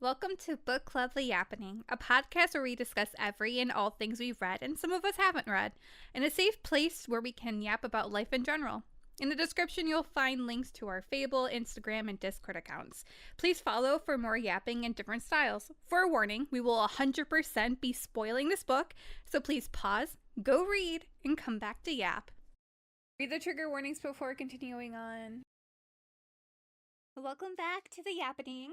Welcome to Book Club The Yappening, a podcast where we discuss every and all things we've read and some of us haven't read, in a safe place where we can yap about life in general. In the description, you'll find links to our Fable, Instagram, and Discord accounts. Please follow for more yapping in different styles. For a warning, we will 100% be spoiling this book, so please pause, go read, and come back to yap. Read the trigger warnings before continuing on. Welcome back to the Yappening.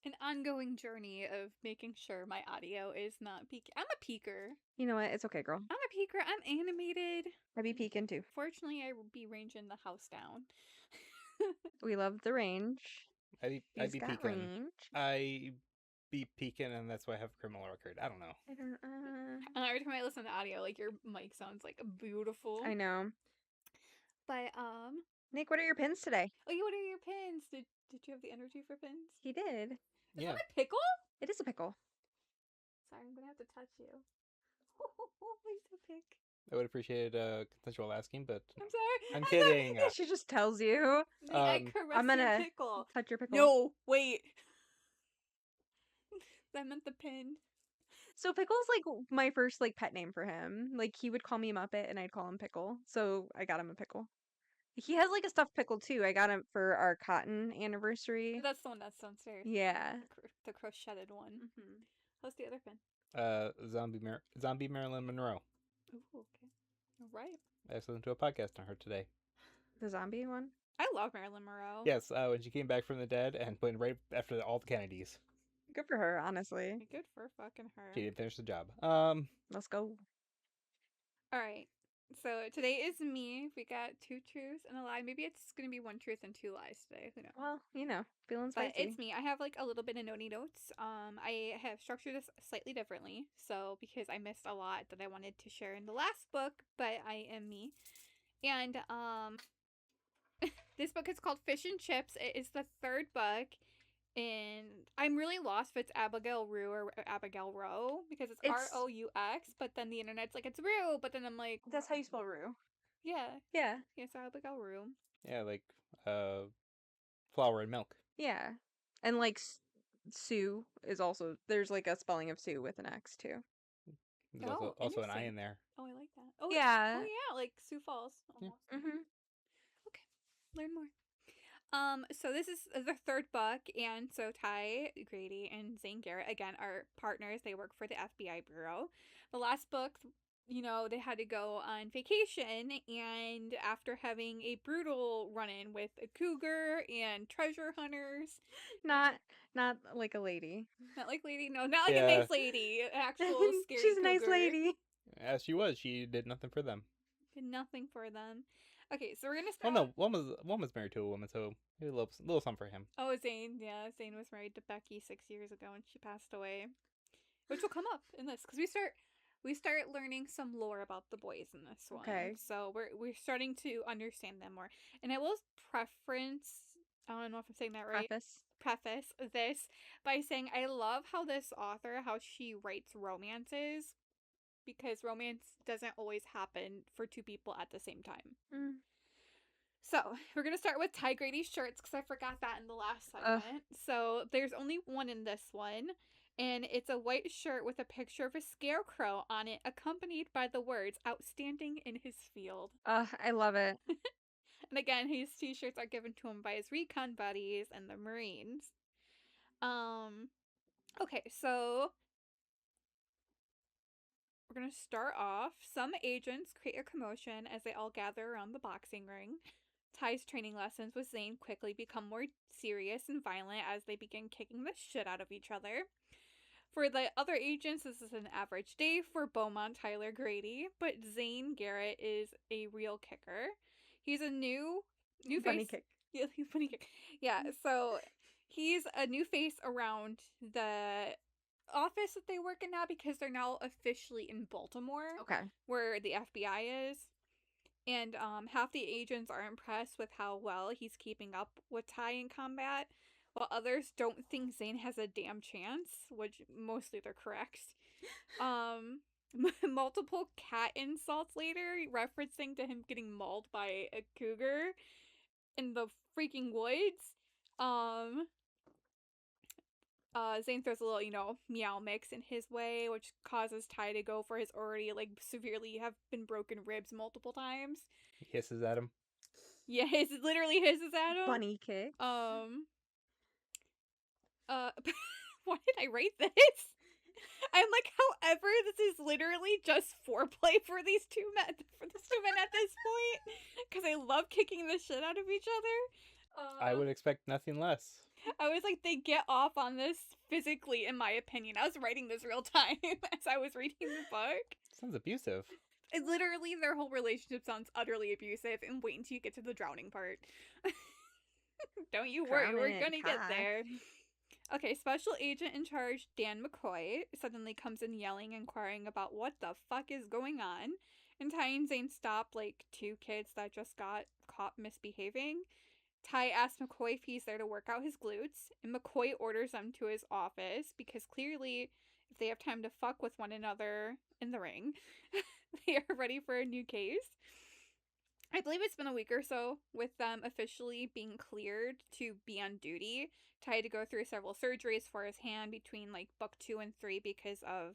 An ongoing journey of making sure my audio is not peaking. I'm a peaker. You know what? It's okay, girl. I'm a peaker. I'm animated. I be peeking too. Fortunately, I will be ranging the house down. We love the range. I He's be got peeking. range. I be peeking, and that's why I have a criminal record. I don't know. I don't. And every time I listen to audio, like your mic sounds like beautiful. I know. But Nick, what are your pins today? oh, what are your pins? Did you have the energy for pins? He did. Is Yeah. that a pickle? It is a pickle. Sorry, I'm gonna have to touch you. He's a pick. I would appreciate consensual asking, but I'm sorry. I'm kidding. She just tells you. I caress I'm gonna your pickle. touch your pickle. No, wait. I meant the pin. So Pickle's like my first like pet name for him. Like he would call me Muppet and I'd call him Pickle. So I got him a pickle. He has like a stuffed pickle too. I got him for our cotton anniversary. That's the one that's downstairs. Yeah. The crocheted one. Mm-hmm. What's the other pin? Zombie Marilyn Monroe. Ooh, okay. All right. I just listened to a podcast on her today. The zombie one? I love Marilyn Monroe. Yes, when she came back from the dead and went right after all the Kennedys. Good for her, honestly. Good for fucking her. She didn't finish the job. Let's go. All right. So today is me. We got 2 truths and a lie. Maybe it's going to be 1 truth and 2 lies today. Who knows? Well, you know, feeling But spicy. it's me. I have like a little bit of notes. I have structured this slightly differently. So because I missed a lot that I wanted to share in the last book, but I am me. And this book is called Fish and Chips. It is the 3rd book. And I'm really lost if it's Abigail Roux or Abigail Roux because it's Roux, but then the internet's like it's Roux, but then I'm like That's how you spell Roux. yeah, Yeah. so Abigail Roux. yeah, like flour and milk. Yeah. And like Sue is also there's like a spelling of Sue with an X too. There's Oh, also an I interesting. in there. Oh, I like that. Oh Yeah. Oh yeah, like Sioux Falls almost. Yeah. Mm-hmm. Okay, learn more. So this is the 3rd book, and so Ty Grady and Zane Garrett again are partners. They work for the FBI bureau. The last book, you know, they had to go on vacation, and after having a brutal run-in with a cougar and treasure hunters, Not like a lady. not like lady, no, not like Yeah. a nice lady, actual scary. She's a nice cougar. lady. As she was, she did nothing for them. Did nothing for them. Okay, so we're gonna Well, start. no, one was married to a woman, so maybe a little something for him. Oh, Zane. Yeah, Zane was married to Becky 6 years ago and she passed away. Which will come up in this because we start learning some lore about the boys in this one. Okay. So we're starting to understand them more. And I will preference, I don't know if I'm saying that right. Preface this by saying I love how this author, how she writes romances, because romance doesn't always happen for 2 people at the same time. Mm. So, we're going to start with Ty Grady's shirts because I forgot that in the last segment. So, there's only one in this one, and it's a white shirt with a picture of a scarecrow on it, accompanied by the words, outstanding in his field. I love it. And again, his t-shirts are given to him by his recon buddies and the Marines. Okay, so we're going to start off. Some agents create a commotion as they all gather around the boxing ring. Ty's training lessons with Zane quickly become more serious and violent as they begin kicking the shit out of each other. For the other agents, this is an average day for Beaumont Tyler Grady, but Zane Garrett is a real kicker. He's a new Funny face. kick. Yeah, funny kick. Yeah, so he's a new face around the office that they work in now because they're now officially in Baltimore. Okay. Where the FBI is. And half the agents are impressed with how well he's keeping up with Ty in combat, while others don't think Zane has a damn chance, which mostly they're correct. Multiple cat insults later, referencing to him getting mauled by a cougar in the freaking woods. Zane throws a little, meow mix in his way, which causes Ty to go for his already, severely have been broken ribs multiple times. He hisses at him. Yeah, it literally hisses at him. Bunny kick. Why did I rate this? I'm like, however, this is literally just foreplay for these two men at this point, because I love kicking the shit out of each other. I would expect nothing less. I was like, they get off on this physically, in my opinion. I was writing this real time as I was reading the book. Sounds abusive. Literally, their whole relationship sounds utterly abusive, and wait until you get to the drowning part. Don't you worry, we're gonna get there. Okay, Special Agent in Charge Dan McCoy suddenly comes in yelling, inquiring about what the fuck is going on. And Ty and Zane stop, two kids that just got caught misbehaving. Ty asks McCoy if he's there to work out his glutes, and McCoy orders them to his office because clearly, if they have time to fuck with one another in the ring, they are ready for a new case. I believe it's been a week or so with them officially being cleared to be on duty. Ty had to go through several surgeries for his hand between book 2 and 3 because of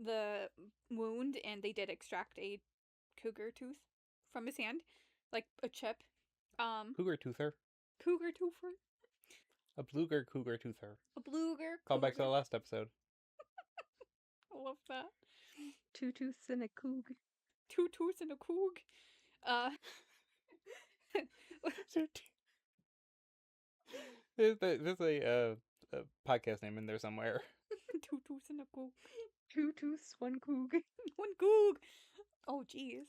the wound, and they did extract a cougar tooth from his hand, like a chip. Cougar toother. Cougar toofer. A bluger cougar toother. A bluger. Call back to the last episode. I love that. 2 tooths and a coog. 2 tooths and a coog. There's a podcast name in there somewhere. 2 tooths and a coog. 2 tooths, 1 coog. 1 coog. Oh, jeez.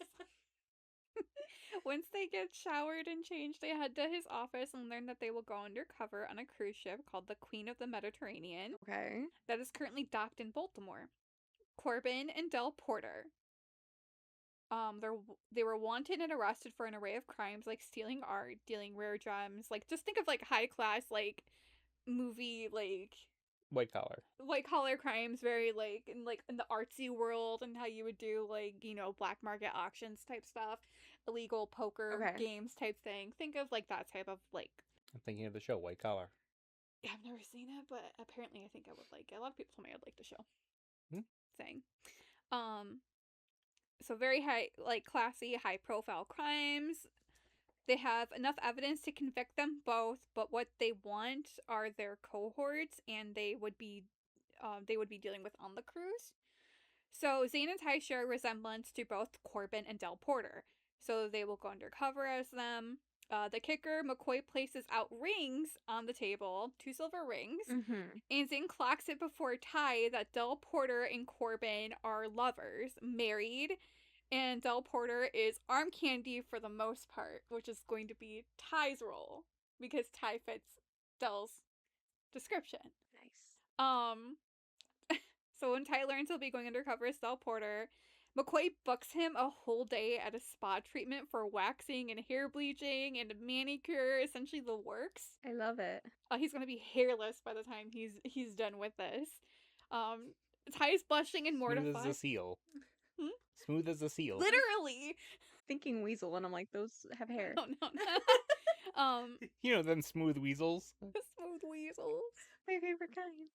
Once they get showered and changed, they head to his office and learn that they will go undercover on a cruise ship called the Queen of the Mediterranean. Okay. That is currently docked in Baltimore. Corbin and Del Porter. They were wanted and arrested for an array of crimes like stealing art, dealing rare gems. Just think of high class movie White collar crimes, very in the artsy world, and how you would do black market auctions type stuff, illegal poker games type thing. Think of that type of I'm thinking of the show White Collar. Yeah, I've never seen it, but apparently I think I would like it. A lot of people told me I'd like the show. Saying. So very high, classy, high profile crimes. They have enough evidence to convict them both, but what they want are their cohorts, and they would be dealing with on the cruise. So Zane and Ty share a resemblance to both Corbin and Del Porter, so they will go undercover as them. The kicker, McCoy places out rings on the table, 2 silver rings, and Zane clocks it before Ty that Del Porter and Corbin are lovers, married, and Del Porter is arm candy for the most part, which is going to be Ty's role, because Ty fits Del's description. Nice. So when Ty learns he'll be going undercover as Del Porter, McCoy books him a whole day at a spa treatment for waxing and hair bleaching and a manicure, essentially the works. I love it. He's gonna be hairless by the time he's done with this. Ty's blushing and mortified. Smooth as a seal. Smooth as a seal. Literally. Thinking weasel, and I'm like, those have hair. No. You know them smooth weasels. Smooth weasels. My favorite kind.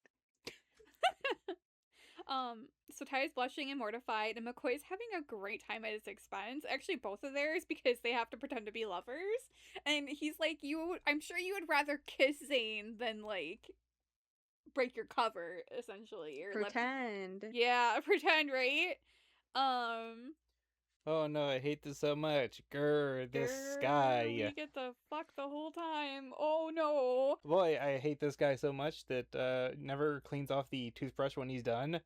So Ty is blushing and mortified, and McCoy's having a great time at his expense. Actually, both of theirs, because they have to pretend to be lovers. And he's like, I'm sure you would rather kiss Zane than, break your cover, essentially. Or Pretend. Yeah, pretend, right? Oh no, I hate this so much. Grr, this guy. We get to fuck the whole time. Oh no. Boy, I hate this guy so much that never cleans off the toothbrush when he's done.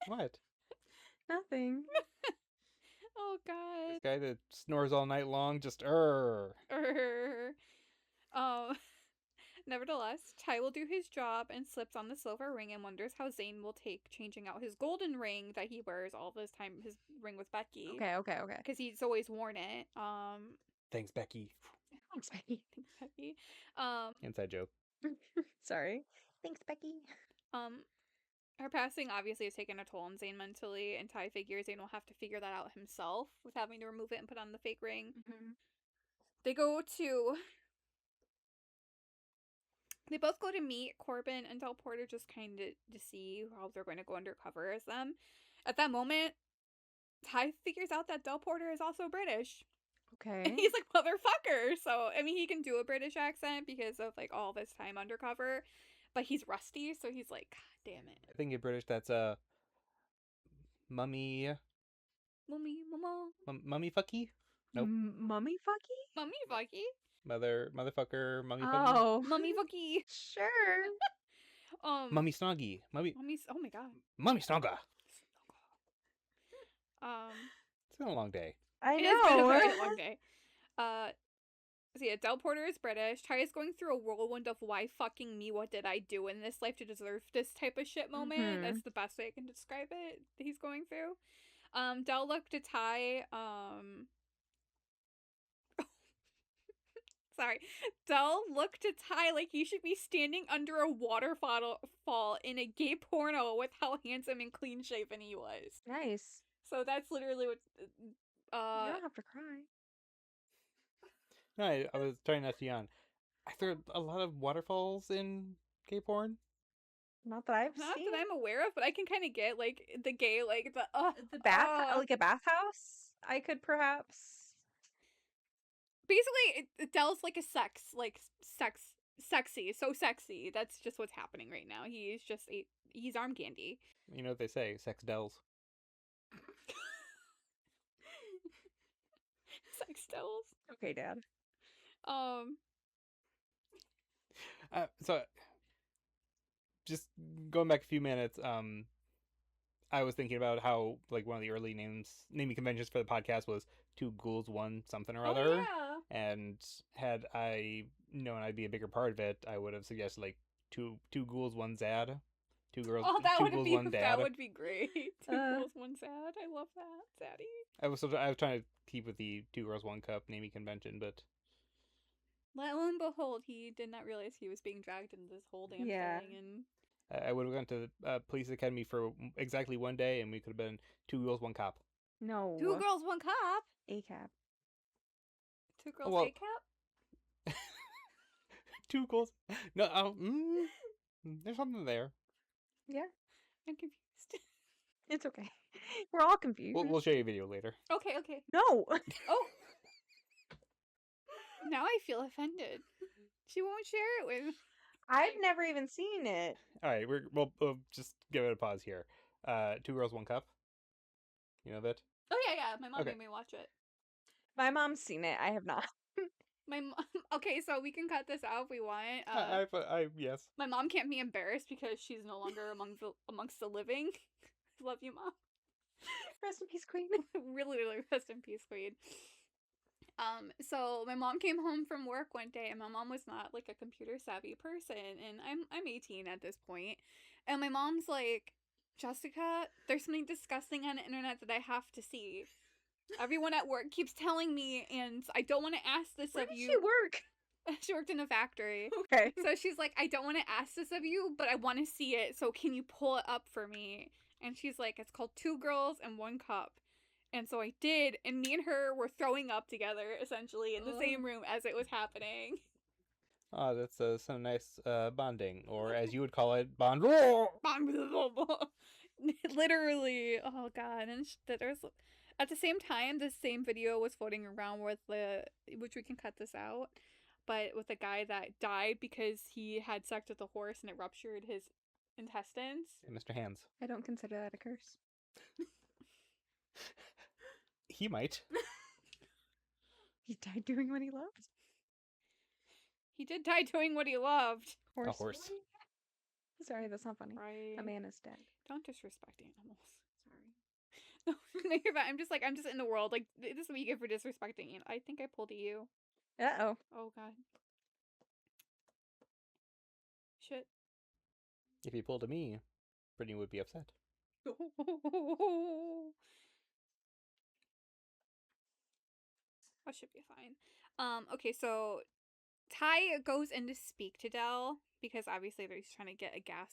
What? Nothing. Oh god. This guy that snores all night long, just Nevertheless, Ty will do his job and slips on the silver ring and wonders how Zane will take changing out his golden ring that he wears all this time, his ring with Becky. Okay. Because he's always worn it. Thanks, Becky. Thanks, Becky. Thanks, Becky. Inside joke. Sorry. Thanks, Becky. Her passing obviously has taken a toll on Zane mentally, and Ty figures Zane will have to figure that out himself with having to remove it and put on the fake ring. They go to They both go to meet Corbin and Del Porter just kind of to see how they're going to go undercover as them. At that moment, Ty figures out that Del Porter is also British. Okay. And he's like, motherfucker! So, I mean, he can do a British accent because of, like, all this time undercover. But he's rusty, so he's like, God damn it. I think in British that's mummy Mama. mummy fucky? Nope. Mummy fucky? Mummy fucky. Motherfucker, mummy fucky. Oh. Mummy fucky. Sure. Mummy snoggy. Mummy's, oh my god. Mummy snogga. It's been a long day. I It know. has been a very long day. So yeah, Del Porter is British. Ty is going through a whirlwind of why fucking me, what did I do in this life to deserve this type of shit moment. Mhm. That's the best way I can describe it that he's going through. Del looked at Ty, sorry. Del looked at Ty like he should be standing under a waterfall in a gay porno with how handsome and clean shaven he was. Nice. So that's literally what You don't have to cry. No, I was trying not to yawn. Are there a lot of waterfalls in gay porn? Not that I've not seen. that I'm aware of, but I can kind of get like the gay, like The bath, like a bathhouse. I could perhaps. basically Del's like a sexy, so sexy. That's just what's happening right now. He's arm candy. You know what they say, sex dells. Sex Dells. Okay, Dad. So, just going back a few minutes, I was thinking about how, like, one of the early naming conventions for the podcast was Two Ghouls, One Something or Other. Oh, yeah. And had I known I'd be a bigger part of it, I would have suggested, like, two ghouls, one Zad. Two girls, Oh, that two would ghouls, be one dad. that would be great. Two girls, one sad. I love that, Zaddy. I was trying to keep with the Two Girls, One Cup naming convention, but Lo and behold, he did not realize he was being dragged into this whole damn Yeah. thing. And I would have gone to the police academy for exactly one day, and we could have been Two Girls, One Cop. No. two girls, one cop. A cap. Two girls, Well- a cap. Two girls. No, there's something there. Yeah. I'm confused. It's okay. We're all confused. We'll show you a video later. Okay. No. Oh. Now I feel offended. She won't share it with. I've never even seen it. All right, we'll just give it a pause here. Two Girls, One Cup. You know that? Oh yeah. My mom Okay. made me watch it. My mom's seen it. I have not. My mom. Okay, so we can cut this out if we want. Yes. My mom can't be embarrassed because she's no longer amongst the living. Love you, Mom. Rest in peace, Queen. really rest in peace, Queen. So my mom came home from work one day, and my mom was not like a computer savvy person, and I'm 18 at this point, and my mom's like, Jessica, there's something disgusting on the internet that I have to see. Everyone at work keeps telling me, and I don't want to ask this Where of did you. she work? She worked in a factory. Okay. So she's like, I don't want to ask this of you, but I want to see it. So can you pull it up for me? And she's like, it's called Two Girls and One Cup. And so I did. And me and her were throwing up together, essentially, in the same room as it was happening. Oh, that's some nice bonding, or as you would call it, bond. Literally. Oh, God. And there's... At the same time, the same video was floating around with which we can cut this out, but with a guy that died because he had sex with a horse and it ruptured his intestines. Mr. Hands. I don't consider that a curse. He might. He died doing what he loved. He did die doing what he loved. A horse. Sorry, that's not funny. Right. A man is dead. Don't disrespect animals. Sorry. No, you're fine. I'm just in the world. Like, this is what you get for disrespecting it. I think I pulled a you. Uh-oh. Oh, God. Shit. If he pulled a me, Brittney would be upset. That should be fine. Okay, so Ty goes in to speak to Del because obviously he's trying to get a gas.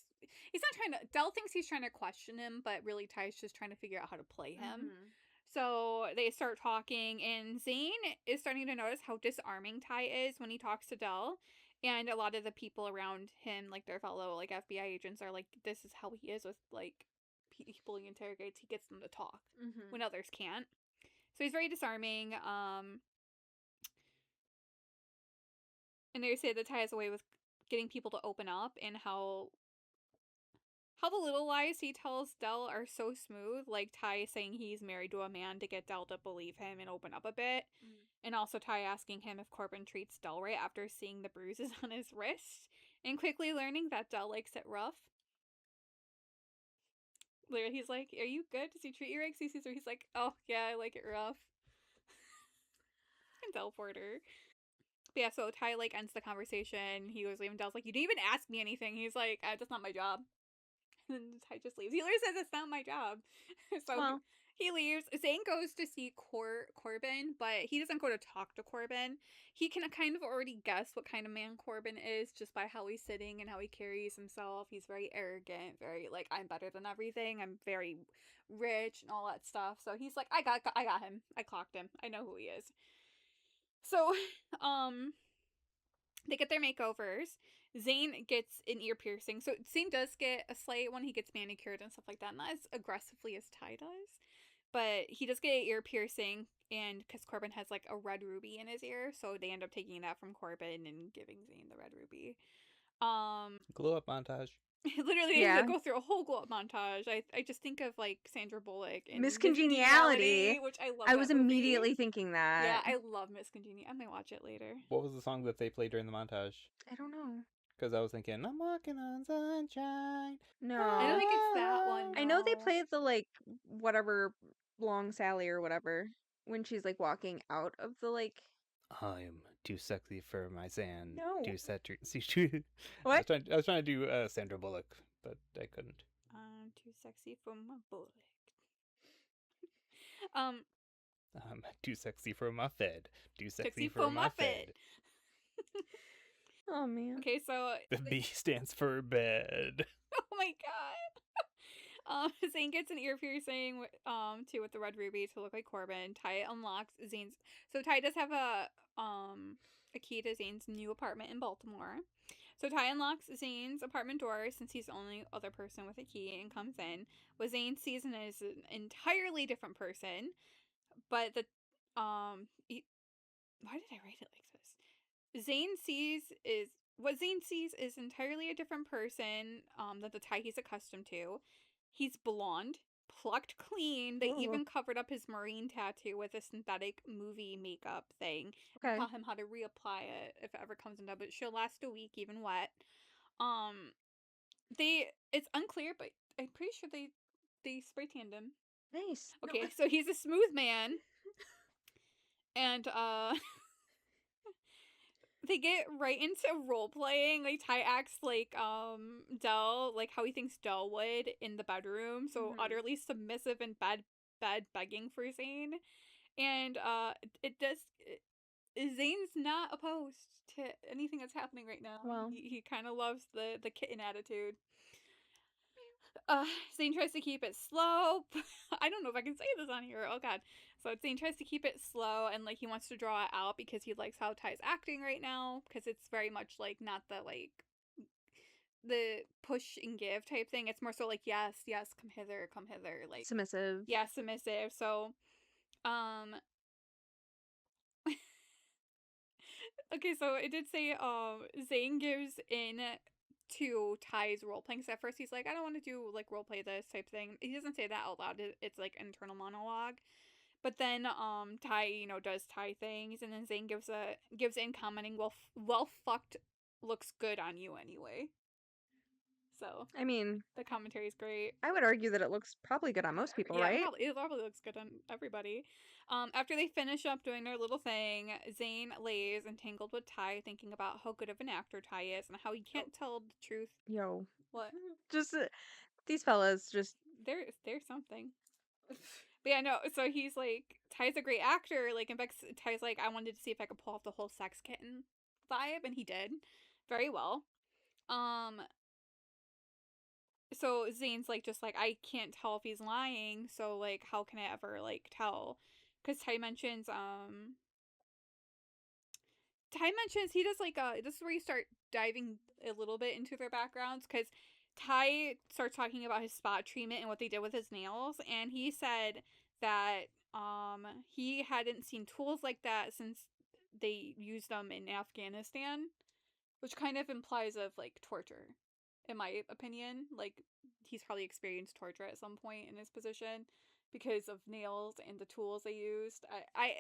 He's not trying to. Del thinks he's trying to question him, but really Ty's just trying to figure out how to play him. Mhm. So they start talking, and Zane is starting to notice how disarming Ty is when he talks to Del. And a lot of the people around him, like their fellow like FBI agents, are like, this is how he is with like people he interrogates. He gets them to talk when others can't. So he's very disarming. And they say that Ty has a way with getting people to open up, and how the little lies he tells Del are so smooth. Like Ty saying he's married to a man to get Del to believe him and open up a bit. And also Ty asking him if Corbin treats Del right after seeing the bruises on his wrist, and quickly learning that Del likes it rough. Literally, he's like, are you good? Does he treat you right? Because he sees her, he's like, oh, yeah, I like it rough. And Del Porter. But yeah, so Ty, like, ends the conversation. He goes leaving. Del's like, you didn't even ask me anything. He's like, that's not my job. And then Ty just leaves. He literally says it's not my job. So he leaves. Zane goes to see Corbin, but he doesn't go to talk to Corbin. He can kind of already guess what kind of man Corbin is just by how he's sitting and how he carries himself. He's very arrogant, very like, I'm better than everything. I'm very rich and all that stuff. So he's like, I got him. I clocked him. I know who he is. So, they get their makeovers. Zane gets an ear piercing. So Zane does get a slight one. He gets manicured and stuff like that. Not as aggressively as Ty does. But he does get an ear piercing. And because Corbin has like a red ruby in his ear. So they end up taking that from Corbin and giving Zane the red ruby. Glow up montage. Literally, they go through a whole glow up montage. I just think of like Sandra Bullock in Miss Congeniality, which I love. I was immediately thinking that. Yeah, I love Miss Congeniality. I might watch it later. What was the song that they played during the montage? I don't know. Because I was thinking, I'm walking on sunshine. No. I don't think it's that one. No. I know they played the like whatever Long Sally or whatever when she's like walking out of the like. I'm too sexy for my sand. No. Too sexy. What? I was trying to do Sandra Bullock, but I couldn't. I'm too sexy for my Bullock. I'm too sexy for my Fed. Too sexy for my Fed. Oh man. Okay, so the B stands for bed. Oh my god. Zane gets an ear piercing too with the red ruby to look like Corbin. Ty unlocks Zane's. So Ty does have a key to Zane's new apartment in Baltimore. So Ty unlocks Zane's apartment door since he's the only other person with a key and comes in. What Zane sees is an entirely different person, but the why did I write it like this? What Zane sees is entirely a different person than the Ty he's accustomed to. He's blonde, plucked clean. They even covered up his Marine tattoo with a synthetic movie makeup thing. Okay. Tell him how to reapply it if it ever comes undone, but she'll last a week even wet. It's unclear, but I'm pretty sure they spray tanned him. Nice. Okay, so he's a smooth man. And they get right into role playing. Like Ty acts like Del, like how he thinks Del would in the bedroom. So utterly submissive and bed begging for Zane. And Zane's not opposed to anything that's happening right now. Well, he kind of loves the kitten attitude. Zane tries to keep it slow. I don't know if I can say this on here. Oh god. So Zane tries to keep it slow, and like he wants to draw it out because he likes how Ty's acting right now, because it's very much like not the like the push and give type thing. It's more so like yes, come hither, like submissive. Yeah, submissive. So okay, so it did say Zane gives in to Ty's role playing. So at first he's like, I don't want to do like role play this type thing. He doesn't say that out loud. It's like internal monologue. But then Ty, does Ty things, and then Zane gives in commenting, well fucked looks good on you anyway. So I mean, the commentary is great. I would argue that it looks probably good on most people, right? It probably looks good on everybody. After they finish up doing their little thing, Zane lays entangled with Ty, thinking about how good of an actor Ty is and how he can't tell the truth. Yo. What? Just these fellas, just they're something. But yeah, no, so he's like, Ty's a great actor. Like, in fact, Ty's like, I wanted to see if I could pull off the whole sex kitten vibe, and he did very well. So Zane's like, just like, I can't tell if he's lying, so like, how can I ever like tell? Because Ty mentions Ty mentions he does like this is where you start diving a little bit into their backgrounds, because Ty starts talking about his spot treatment and what they did with his nails, and he said that he hadn't seen tools like that since they used them in Afghanistan, which kind of implies of like torture, in my opinion. Like he's probably experienced torture at some point in his position because of nails and the tools they used.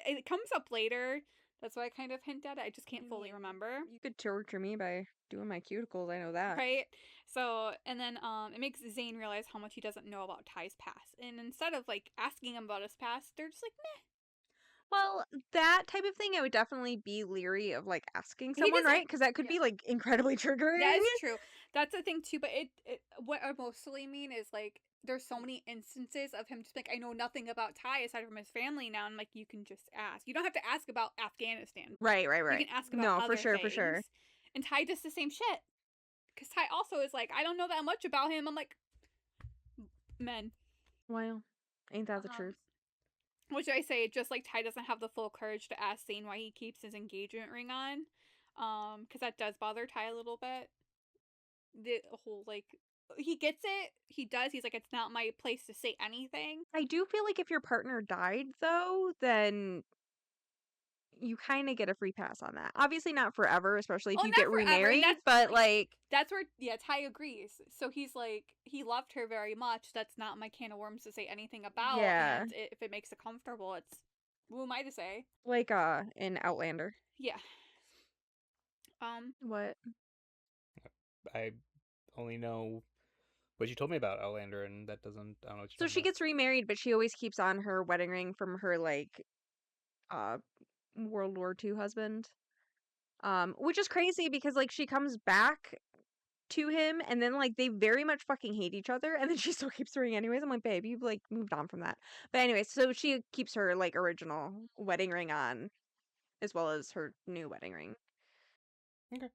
It comes up later. That's why I kind of hint at it. I just can't fully remember. You could torture me by doing my cuticles. I know that. Right? So, and then it makes Zane realize how much he doesn't know about Ty's past. And instead of like asking him about his past, they're just like, meh. Well, that type of thing, I would definitely be leery of like asking He someone, doesn't- right? Because that could be like incredibly triggering. That is true. That's the thing too. But what I mostly mean is like there's so many instances of him just like, I know nothing about Ty aside from his family now, and like you can just ask. You don't have to ask about Afghanistan. Right. You can ask about No, other for sure, things. for sure. And Ty does the same shit. Because Ty also is like, I don't know that much about him. I'm like, men. Well, ain't that the truth? Which I say, just like Ty doesn't have the full courage to ask Zane why he keeps his engagement ring on. Because that does bother Ty a little bit. The whole, like, he gets it. He does. He's like, it's not my place to say anything. I do feel like if your partner died, though, then you kind of get a free pass on that. Obviously not forever, especially if you not get forever, and remarried, that's, but like... That's where, yeah, Ty agrees. So he's like, he loved her very much. That's not my can of worms to say anything about. Yeah. And if it makes it comfortable, it's, who am I to say? Like, in Outlander. Yeah. What? I only know what you told me about Outlander, and that doesn't, I don't know what So you're she gets remarried, but she always keeps on her wedding ring from her, like, World War II husband. Which is crazy because, like, she comes back to him and then, like, they very much fucking hate each other, and then she still keeps the ring anyways. I'm like, babe, you've, like, moved on from that. But anyway, so she keeps her, like, original wedding ring on, as well as her new wedding ring. Okay.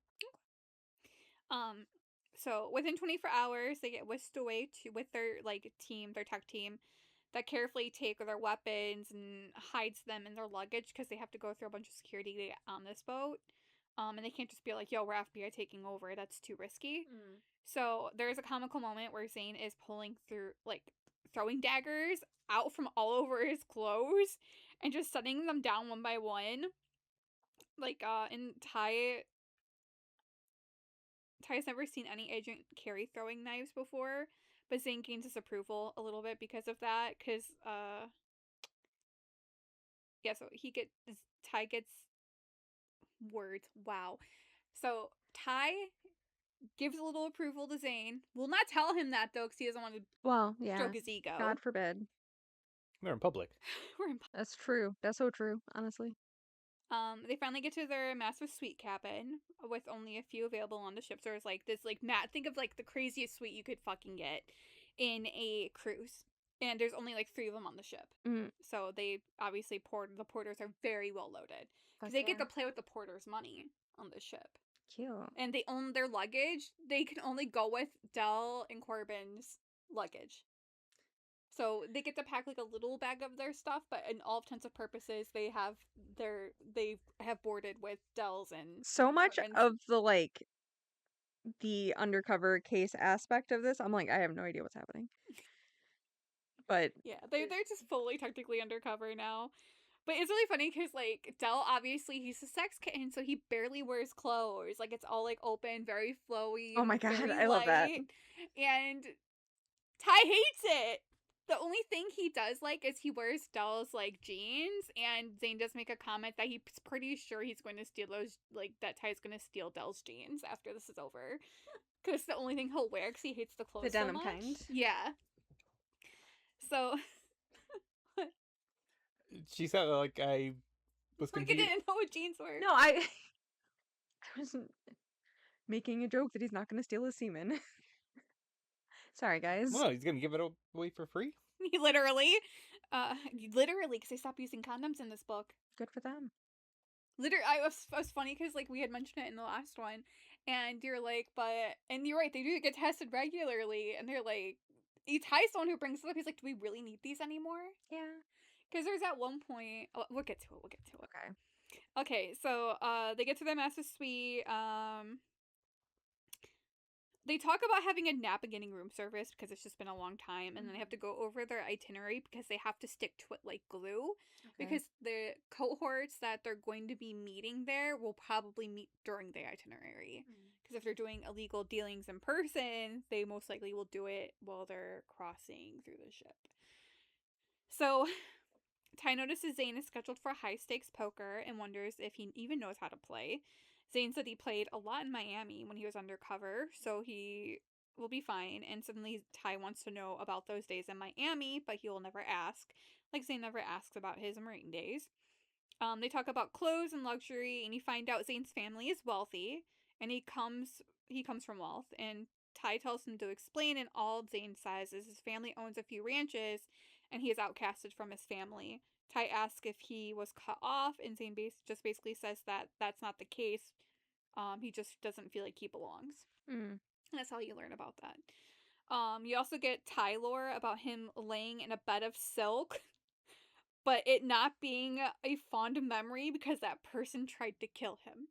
So within 24 hours, they get whisked away with their like team, their tech team, that carefully take their weapons and hides them in their luggage because they have to go through a bunch of security to get on this boat. And they can't just be like, yo, we're FBI taking over. That's too risky. So there's a comical moment where Zane is pulling through, like, throwing daggers out from all over his clothes and just setting them down one by one. Like, and Ty's never seen any agent carry throwing knives before, but Zane gains his approval a little bit because of that, because, yeah, so Ty gets words, wow. So, Ty gives a little approval to Zane. Will not tell him that, though, because he doesn't want to stroke his ego. God forbid. We're in public. That's true. That's so true, honestly. They finally get to their massive suite cabin with only a few available on the ship. So there's like this, like, think of like the craziest suite you could fucking get in a cruise. And there's only like 3 of them on the ship. So they obviously the porters are very well loaded. Because they get to play with the porters' money on the ship. Cute. And they own their luggage. They can only go with Del and Corbin's luggage. So they get to pack like a little bag of their stuff, but in all intents and purposes, they have boarded with Del's and so much Corbin's. of the like the undercover case aspect of this, I'm like, I have no idea what's happening. But yeah, they're just fully technically undercover now. But it's really funny because, like, Del, obviously, he's a sex kitten, so he barely wears clothes. Like, it's all, like, open, very flowy. Oh my God, very I love that. And Ty hates it. The only thing he does like is he wears Del's, like, jeans, and Zane does make a comment that he's pretty sure he's going to steal those, like, that Ty's going to steal Del's jeans after this is over. Because it's the only thing he'll wear because he hates the clothes the denim so much. kind. Yeah. So... She said, like, I was like, I confused. didn't know what jeans were. No, I wasn't making a joke that he's not going to steal his semen. Sorry, guys. Well, no, he's going to give it away for free? He literally, because they stopped using condoms in this book. Good for them. Literally, it was funny because, like, we had mentioned it in the last one, and you're like, and you're right, they do get tested regularly, and they're like, Ty's the one who brings it up. He's like, do we really need these anymore? Yeah. Because there's at one point, we'll get to it. Okay. Okay, so they get to the master suite. They talk about having a nap beginning room service because it's just been a long time, and then they have to go over their itinerary because they have to stick to it like glue. Okay. Because the cohorts that they're going to be meeting there will probably meet during the itinerary. Because if they're doing illegal dealings in person, they most likely will do it while they're crossing through the ship. So Ty notices Zane is scheduled for high stakes poker and wonders if he even knows how to play. Zane said he played a lot in Miami when he was undercover, so he will be fine. And suddenly Ty wants to know about those days in Miami, but he will never ask. Like Zane never asks about his Marine days. They talk about clothes and luxury, and you find out Zane's family is wealthy, and he comes from wealth. And Ty tells him to explain, and all Zane says is his family owns a few ranches, and he is outcasted from his family. Ty asks if he was cut off, and Zane just basically says that that's not the case. He just doesn't feel like he belongs. Mm. That's how you learn about that. You also get Ty lore about him laying in a bed of silk, but it not being a fond memory because that person tried to kill him.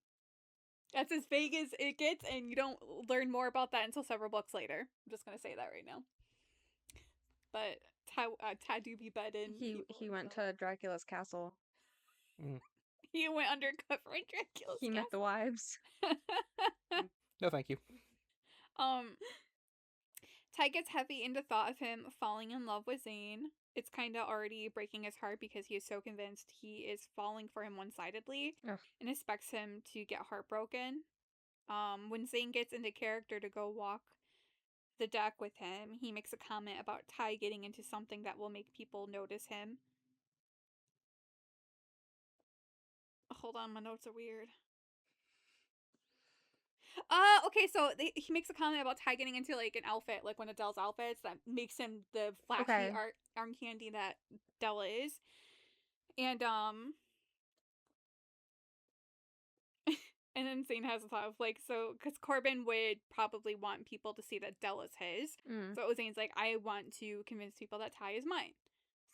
That's as vague as it gets, and you don't learn more about that until several books later. I'm just gonna say that right now. But Ty do be bedding. He went to Dracula's castle. He went undercover in Dracula's He met the wives. No, thank you. Ty gets heavy into thought of him falling in love with Zane. It's kind of already breaking his heart because he is so convinced he is falling for him one-sidedly and expects him to get heartbroken. When Zane gets into character to go walk the deck with him, he makes a comment about Ty getting into something that will make people notice him. Hold on, my notes are weird. Okay, so he makes a comment about Ty getting into like an outfit, like one of Dell's outfits that makes him the flashy arm candy that Della is. And and then Zane has a thought of like, so because Corbin would probably want people to see that Della's his. So Zane's like, I want to convince people that Ty is mine.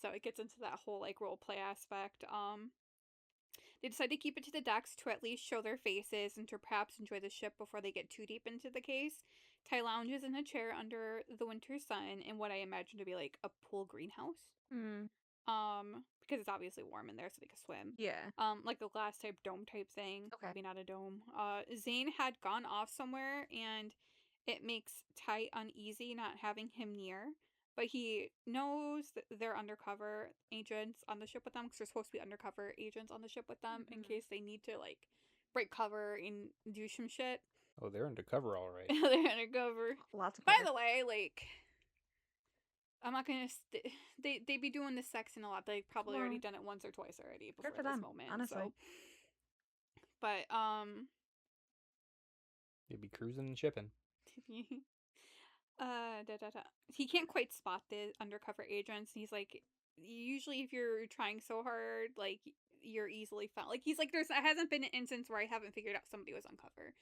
So it gets into that whole like role play aspect. They decide to keep it to the decks to at least show their faces and to perhaps enjoy the ship before they get too deep into the case. Ty lounges in a chair under the winter sun in what I imagine to be like a pool greenhouse. Because it's obviously warm in there, so they can swim. Yeah. Like a glass type dome type thing. Okay. Maybe not a dome. Zane had gone off somewhere, and it makes Ty uneasy not having him near. But he knows that they're undercover agents on the ship with them because they're supposed to be undercover agents on the ship with them in case they need to like break cover and do some shit. Oh, they're undercover, all right. They're undercover. Lots of. By the way, like, I'm not gonna. They be doing the sexing a lot. They've probably already done it once or twice already before for this them, moment. honestly. So. But They'd be cruising and shipping. He can't quite spot the undercover agents. He's like, usually if you're trying so hard, like you're easily found. Like he's like, there hasn't been an instance where I haven't figured out somebody was uncover,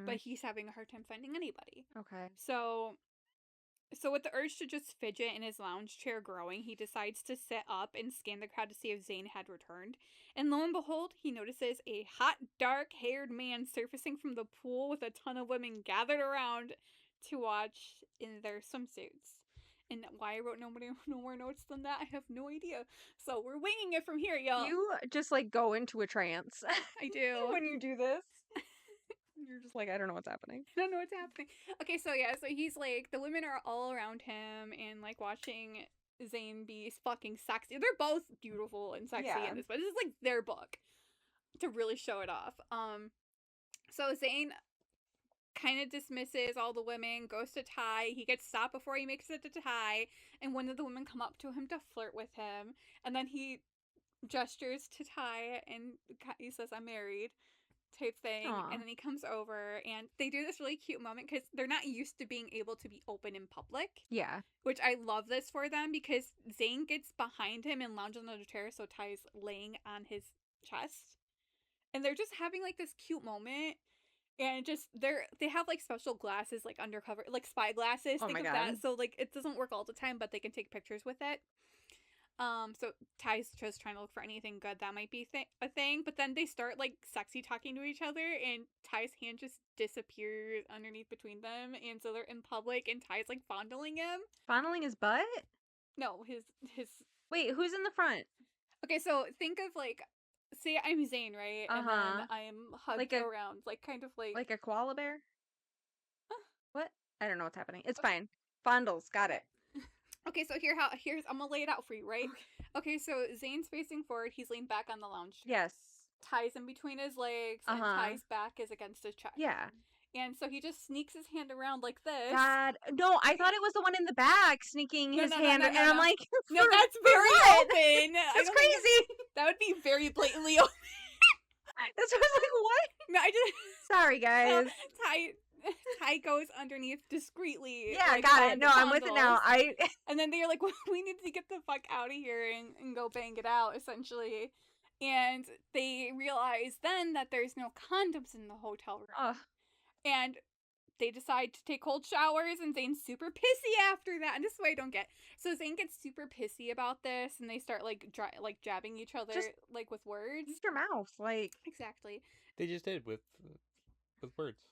but he's having a hard time finding anybody. Okay. So with the urge to just fidget in his lounge chair growing, he decides to sit up and scan the crowd to see if Zane had returned. And lo and behold, he notices a hot, dark-haired man surfacing from the pool with a ton of women gathered around to watch in their swimsuits. And why I wrote no more notes than that, I have no idea. So we're winging it from here, y'all. You just like go into a trance. I do. When you do this. You're just like, I don't know what's happening. I don't know what's happening. Okay, so yeah, so he's like, the women are all around him and like watching Zane be fucking sexy. They're both beautiful and sexy in this, but this is like their book to really show it off. So Zane kind of dismisses all the women, goes to Ty. He gets stopped before he makes it to Ty, and one of the women come up to him to flirt with him, and then he gestures to Ty and he says, "I'm married." Type thing. Aww. And then he comes over and they do this really cute moment because they're not used to being able to be open in public. Yeah. Which I love this for them because Zane gets behind him and lounges on the chair, so Ty's laying on his chest. And they're just having like this cute moment. And just they have like special glasses, like undercover, like spy glasses. Oh think my of God. that. So like it doesn't work all the time, but they can take pictures with it. So Ty's just trying to look for anything good that might be a thing, but then they start like sexy talking to each other, and Ty's hand just disappears underneath between them, and so they're in public, and Ty's like fondling him. Fondling his butt? No, his. Wait, who's in the front? Okay, so think of like, say I'm Zane, right, and then I'm hugged around, like kind of like a koala bear. What? I don't know what's happening. It's fine. Fondles, got it. Okay, so here's I'm gonna lay it out for you, right? Okay, so Zane's facing forward. He's leaned back on the lounge chair. Yes. Ty's in between his legs, and Ty's back is against his chest. Yeah. And so he just sneaks his hand around like this. God, no! I thought it was the one in the back sneaking his hand, and I'm like, no, that's very open. That's crazy. That would be very blatantly open. That's what I was like. What? No, I just. Sorry, guys. Ty goes underneath discreetly. Yeah, like, got it. No, I'm with it now. And then they're like, well, we need to get the fuck out of here and go bang it out, essentially. And they realize then that there's no condoms in the hotel room. Ugh. And they decide to take cold showers, and Zane's super pissy after that. And this is what I don't get. So Zane gets super pissy about this, and they start like jabbing each other like with words. Use your mouth, like exactly. They just did with words.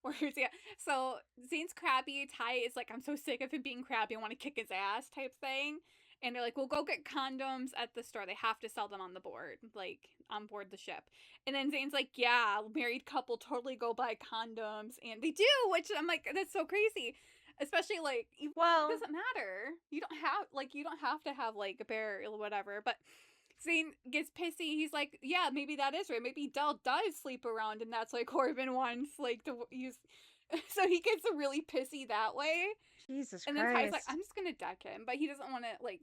Words, yeah. So Zane's crabby. Ty is like, I'm so sick of him being crabby. I want to kick his ass type thing. And they're like, we'll go get condoms at the store. They have to sell them on the board, like on board the ship. And then Zane's like, yeah, married couple totally go buy condoms. And they do, which I'm like, that's so crazy. Especially like, well, it doesn't matter. You don't have to have like a bear or whatever. But Zane gets pissy. He's like, yeah, maybe that is right. Maybe Del does sleep around, and that's why Corbin wants like to use. So he gets really pissy that way. Jesus Christ. And then Ty's like, I'm just gonna deck him, but he doesn't want to like.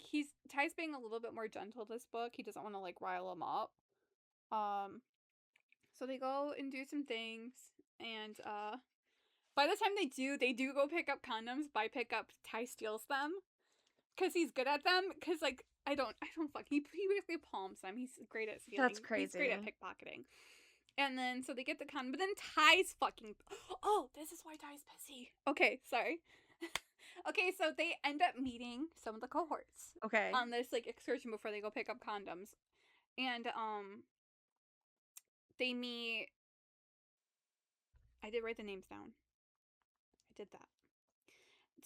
Ty's being a little bit more gentle this book. He doesn't want to like rile him up. So they go and do some things, and by the time they do go pick up condoms. By pick up, Ty steals them because he's good at them. Because like. I don't fuck. He basically palms them. He's great at stealing. That's crazy. He's great at pickpocketing. And then so they get the condom, but then Ty's fucking. Oh, this is why Ty's pissy. Okay, sorry. Okay, so they end up meeting some of the cohorts. Okay. On this like excursion before they go pick up condoms, and they meet. I did write the names down. I did that.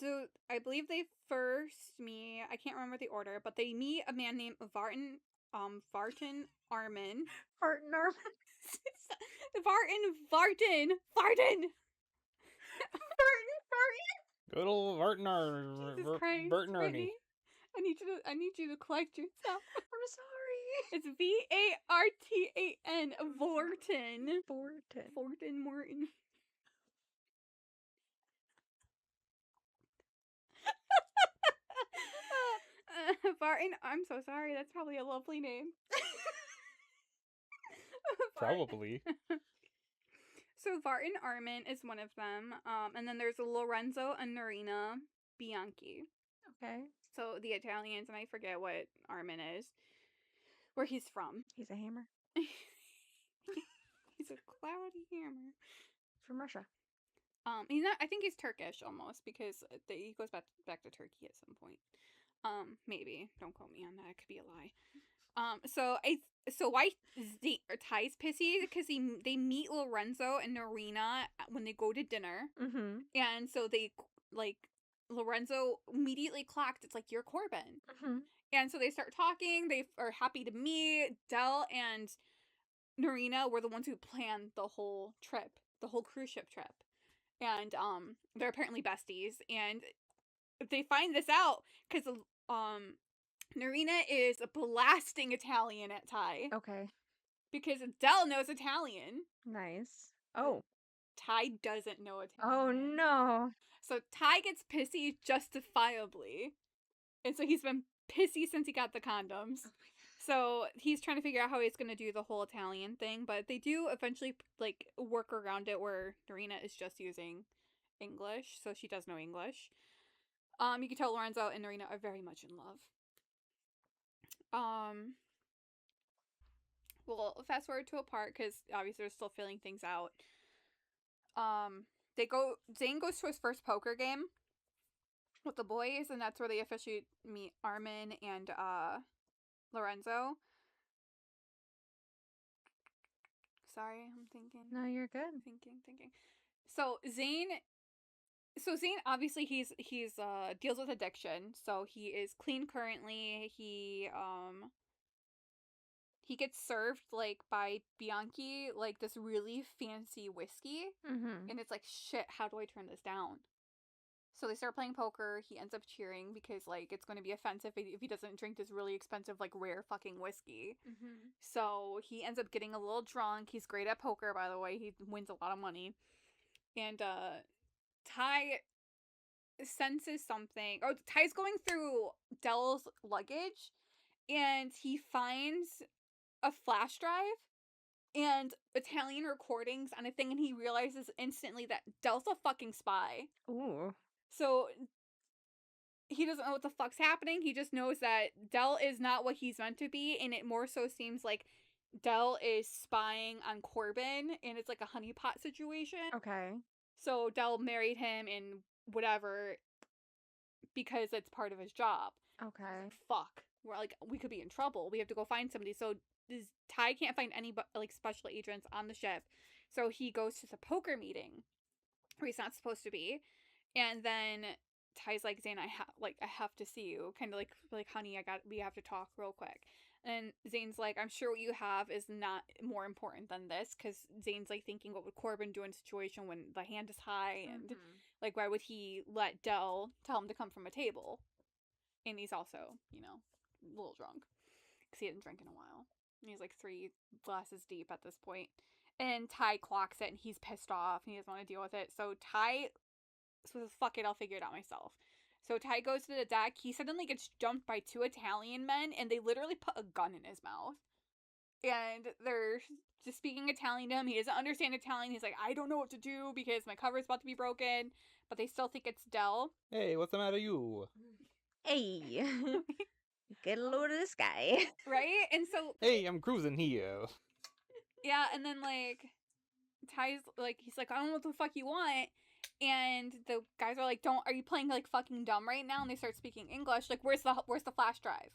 So I believe they first meet. I can't remember the order, but they meet a man named Vartan Armin. Vartan Armin. Vartan. Good old Vartan Armin. Jesus Christ, Burton Brittney. I need you to collect yourself. I'm sorry. It's Vartan. Vorton Morton. Vartan, I'm so sorry. That's probably a lovely name. Probably. So Vartan Armin is one of them. And then there's Lorenzo and Norina Bianchi. Okay. So the Italians, and I forget what Armin is, where he's from. He's a hammer. He's a cloudy hammer. From Russia. He's not. I think he's Turkish almost because he goes back to Turkey at some point. Maybe. Don't quote me on that. It could be a lie. So why Ty's pissy because they meet Lorenzo and Norina when they go to dinner, and so they like Lorenzo immediately clocked. It's like you're Corbin, and so they start talking. They are happy to meet. Del and Norina were the ones who planned the whole trip, the whole cruise ship trip, and they're apparently besties, and they find this out because Norina is blasting Italian at Ty. Okay. Because Del knows Italian. Nice. Oh. Ty doesn't know Italian. Oh no. So Ty gets pissy justifiably. And so he's been pissy since he got the condoms. Oh so he's trying to figure out how he's going to do the whole Italian thing. But they do eventually like work around it where Norina is just using English. So she does know English. You can tell Lorenzo and Norina are very much in love. We'll fast forward to a part because obviously they're still filling things out. Zane goes to his first poker game with the boys, and that's where they officially meet Armin and Lorenzo. Sorry, I'm thinking. No, you're good. Thinking. So Zane obviously he's deals with addiction, so he is clean currently. He gets served like by Bianchi like this really fancy whiskey, and it's like, shit, how do I turn this down? So they start playing poker. He ends up cheering because like it's going to be offensive if he doesn't drink this really expensive like rare fucking whiskey. So he ends up getting a little drunk. He's great at poker, by the way. He wins a lot of money. And Ty senses something. Oh, Ty's going through Dell's luggage, and he finds a flash drive and Italian recordings on a thing, and he realizes instantly that Dell's a fucking spy. Ooh. So he doesn't know what the fuck's happening. He just knows that Dell is not what he's meant to be, and it more so seems like Dell is spying on Corbin, and it's like a honeypot situation. Okay. So Dell married him and whatever because it's part of his job. Okay. Fuck. We're like, we could be in trouble. We have to go find somebody. So Ty can't find any like special agents on the ship. So he goes to the poker meeting where he's not supposed to be. And then Ty's like, Zane, I have to see you. Kind of like, honey, we have to talk real quick. And Zane's like, I'm sure what you have is not more important than this, because Zane's like thinking, what would Corbin do in a situation when the hand is high, and like, why would he let Dell tell him to come from a table? And he's also, a little drunk because he hadn't drank in a while. And he's like 3 glasses deep at this point. And Ty clocks it, and he's pissed off, and he doesn't want to deal with it. So Ty says, fuck it, I'll figure it out myself. So Ty goes to the deck. He suddenly gets jumped by 2 Italian men, and they literally put a gun in his mouth. And they're just speaking Italian to him. He doesn't understand Italian. He's like, I don't know what to do because my cover's about to be broken. But they still think it's Dell. Hey, what's the matter, you? Hey. Get a load of this guy. Right? And so... Hey, I'm cruising here. Yeah, and then, like, Ty's, like, he's like, I don't know what the fuck you want. And the guys are like, are you playing, like, fucking dumb right now? And they start speaking English. Like, where's the flash drive?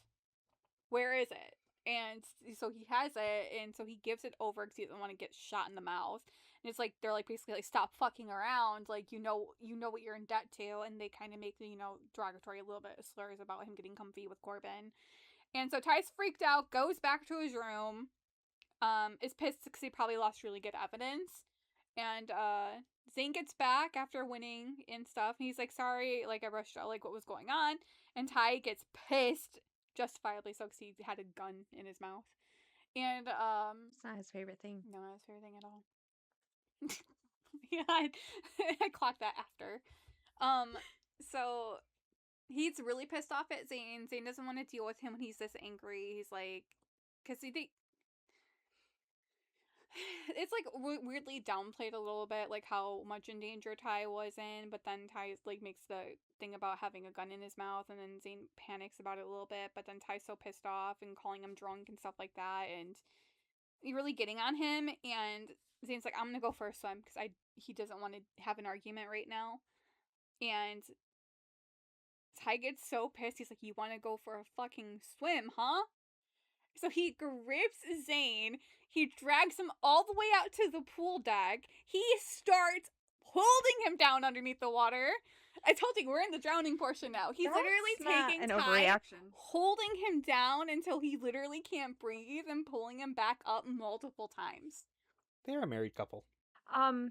Where is it? And so he has it, and so he gives it over because he doesn't want to get shot in the mouth. And it's like, they're like, basically like, stop fucking around. Like, you know what you're in debt to. And they kind of make the, derogatory a little bit of slurs about him getting comfy with Corbin. And so Ty's freaked out, goes back to his room, is pissed because he probably lost really good evidence. And Zane gets back after winning and stuff. And he's like, sorry, like, I rushed out, like, what was going on. And Ty gets pissed, justifiably so, because he had a gun in his mouth. And It's not his favorite thing. no, not his favorite thing at all. Yeah, I clocked that after. So he's really pissed off at Zane. Zane doesn't want to deal with him when he's this angry. He's like, because it's like weirdly downplayed a little bit, like how much in danger Ty was in, but then Ty like makes the thing about having a gun in his mouth, and then Zane panics about it a little bit, but then Ty's so pissed off and calling him drunk and stuff like that, and really getting on him, and Zane's like, I'm gonna go for a swim because he doesn't want to have an argument right now. And Ty gets so pissed, he's like, you want to go for a fucking swim, huh? So he grips Zane, he drags him all the way out to the pool deck, he starts holding him down underneath the water. I told you, we're in the drowning portion now. He's literally taking an Ty, overreaction. holding him down until he literally can't breathe, and pulling him back up multiple times. They're a married couple. I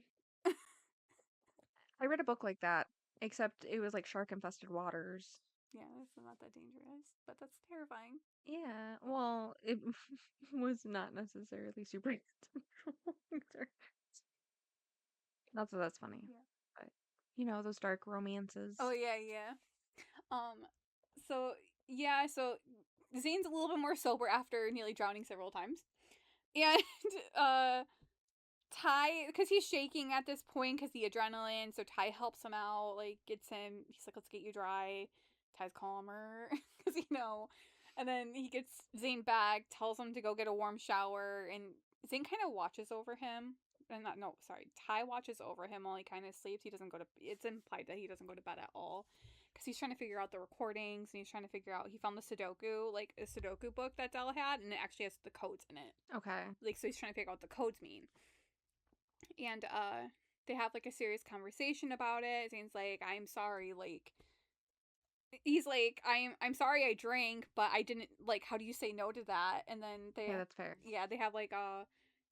read a book like that, except it was like shark-infested waters. Yeah, it's not that dangerous, but that's terrifying. Yeah, well, it was not necessarily super either. Not that that's funny. Yeah. But, those dark romances. Oh, yeah. So Zane's a little bit more sober after nearly drowning several times. And, Ty, because he's shaking at this point because the adrenaline, so Ty helps him out, like, gets him, he's like, let's get you dry. Ty's calmer, because, and then he gets Zane back, tells him to go get a warm shower, and Zane kind of watches over him, Ty watches over him while he kind of sleeps. He doesn't go to, it's implied that he doesn't go to bed at all. Because he's trying to figure out the recordings, and he's trying to figure out, he found the Sudoku, like a Sudoku book that Del had, and it actually has the codes in it. Okay. Like, so he's trying to figure out what the codes mean. And, they have, like, a serious conversation about it. Zane's like, I'm sorry, like, he's like, I'm sorry I drank, but I didn't, like, how do you say no to that? And then Yeah, that's fair. yeah, they have, like,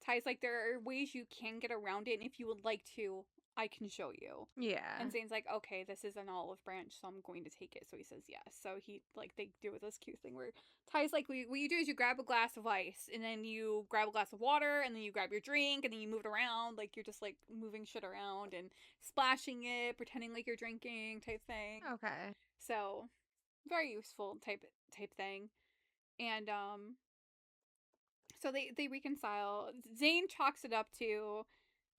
Ty's like, there are ways you can get around it, and if you would like to, I can show you. Yeah. And Zane's like, okay, this is an olive branch, so I'm going to take it. So he says yes. So he, like, they do this cute thing where Ty's like, what you do is you grab a glass of ice, and then you grab a glass of water, and then you grab your drink, and then you move it around. Like, you're just, like, moving shit around and splashing it, pretending like you're drinking type thing. Okay. So, very useful type thing. And, so they reconcile. Zane chalks it up to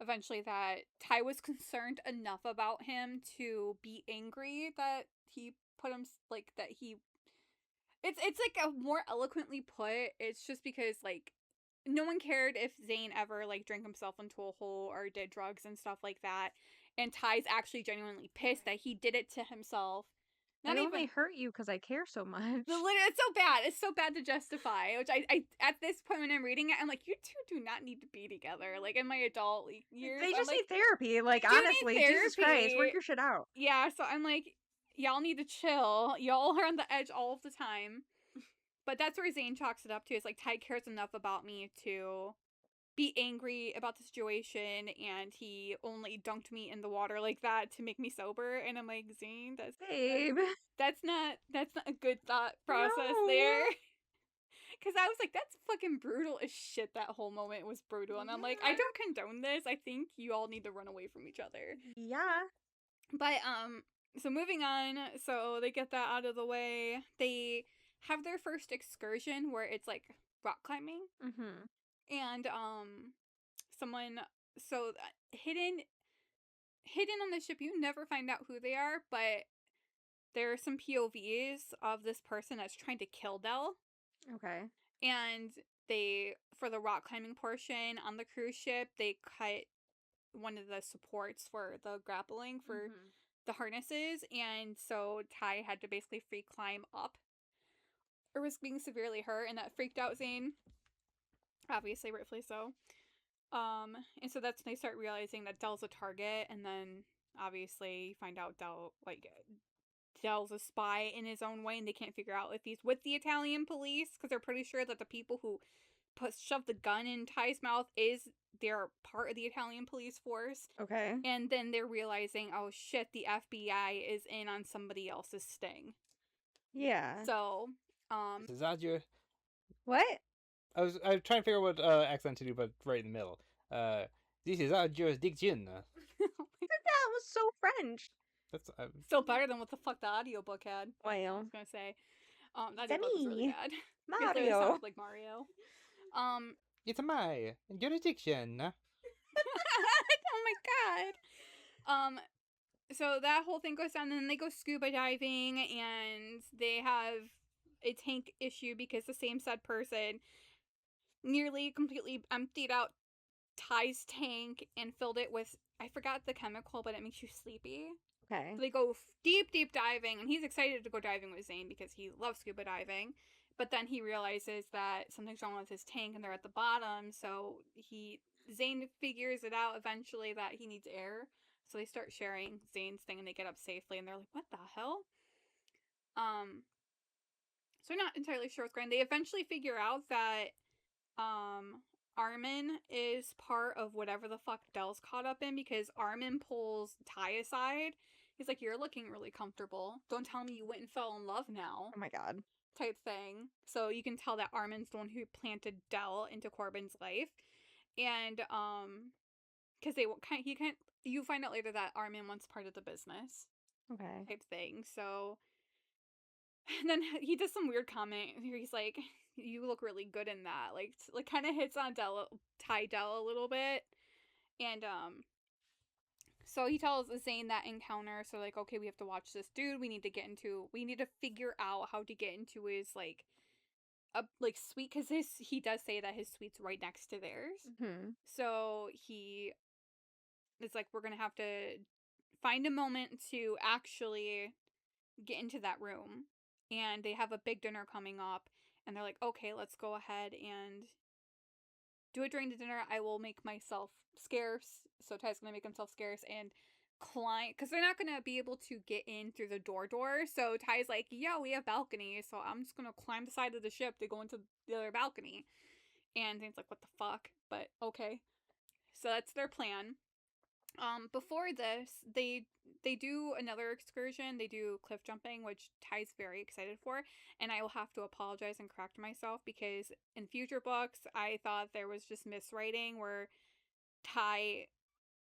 eventually that Ty was concerned enough about him to be angry that he put him, like, that he, it's like a more eloquently put, it's just because, like, no one cared if Zane ever, like, drank himself into a hole or did drugs and stuff like that, and Ty's actually genuinely pissed that he did it to himself. Not I only hurt you because I care so much. It's so bad. It's so bad to justify. Which I at this point when I'm reading it, I'm like, you two do not need to be together. Like, in my adult years, they just need therapy. Like, honestly, Jesus Christ, work your shit out. Yeah, so I'm like, y'all need to chill. Y'all are on the edge all of the time. But that's where Zane chalks it up to. Is like, Ty cares enough about me to be angry about the situation, and he only dunked me in the water like that to make me sober. And I'm like, Zane, that's not a good thought process there. Because I was like, that's fucking brutal as shit. That whole moment was brutal. And I'm like, I don't condone this. I think you all need to run away from each other. Yeah. But, so moving on. So they get that out of the way. They have their first excursion where it's like rock climbing. Mm-hmm. And, so hidden on the ship, you never find out who they are, but there are some POVs of this person that's trying to kill Del. Okay. And for the rock climbing portion on the cruise ship, they cut one of the supports for the grappling for the harnesses, and so Ty had to basically free climb up, or was being severely hurt, and that freaked out Zane. Obviously, rightfully so. And so that's when they start realizing that Del's a target, and then obviously you find out Del's a spy in his own way, and they can't figure out if he's with the Italian police, because they're pretty sure that the people who shoved the gun in Ty's mouth they're part of the Italian police force. Okay. And then they're realizing, oh shit, the FBI is in on somebody else's sting. Yeah. So, What? I was trying to figure out what accent to do, but right in the middle. This is our jurisdiction. That was so French. That's still better than what the fuck the audiobook had. Well, I was gonna say, that audiobook was really bad. Mario. It sounds like Mario. It's my jurisdiction. Oh my god. So that whole thing goes down, and then they go scuba diving, and they have a tank issue because the same said person nearly completely emptied out Ty's tank and filled it with, I forgot the chemical, but it makes you sleepy. Okay. So they go deep diving, and he's excited to go diving with Zane because he loves scuba diving. But then he realizes that something's wrong with his tank, and they're at the bottom. So Zane figures it out eventually that he needs air. So they start sharing Zane's thing, and they get up safely, and they're like, "What the hell?" So they're not entirely sure what's going on. They eventually figure out that Armin is part of whatever the fuck Del's caught up in, because Armin pulls Ty aside. He's like, "You're looking really comfortable. Don't tell me you went and fell in love now." Oh my god. Type thing. So you can tell that Armin's the one who planted Del into Corbin's life. And, because you find out later that Armin wants part of the business. Okay. Type thing. So, and then he does some weird comment where he's like, "You look really good in that." Like kind of hits on Ty Del a little bit. And, so he tells Zane that encounter, so like, okay, we have to watch this dude, we need to figure out how to get into his, like, a like suite, because he does say that his suite's right next to theirs. Mm-hmm. So it's like, we're gonna have to find a moment to actually get into that room. And they have a big dinner coming up, and they're like, okay, let's go ahead and do it during the dinner. I will make myself scarce. So Ty's gonna make himself scarce and climb, because they're not gonna be able to get in through the door. So Ty's like, yeah, we have balcony, so I'm just gonna climb the side of the ship to go into the other balcony. And Zane's like, what the fuck? But okay. So that's their plan. Before this, they do another excursion. They do cliff jumping, which Ty's very excited for. And I will have to apologize and correct myself, because in future books, I thought there was just miswriting where Ty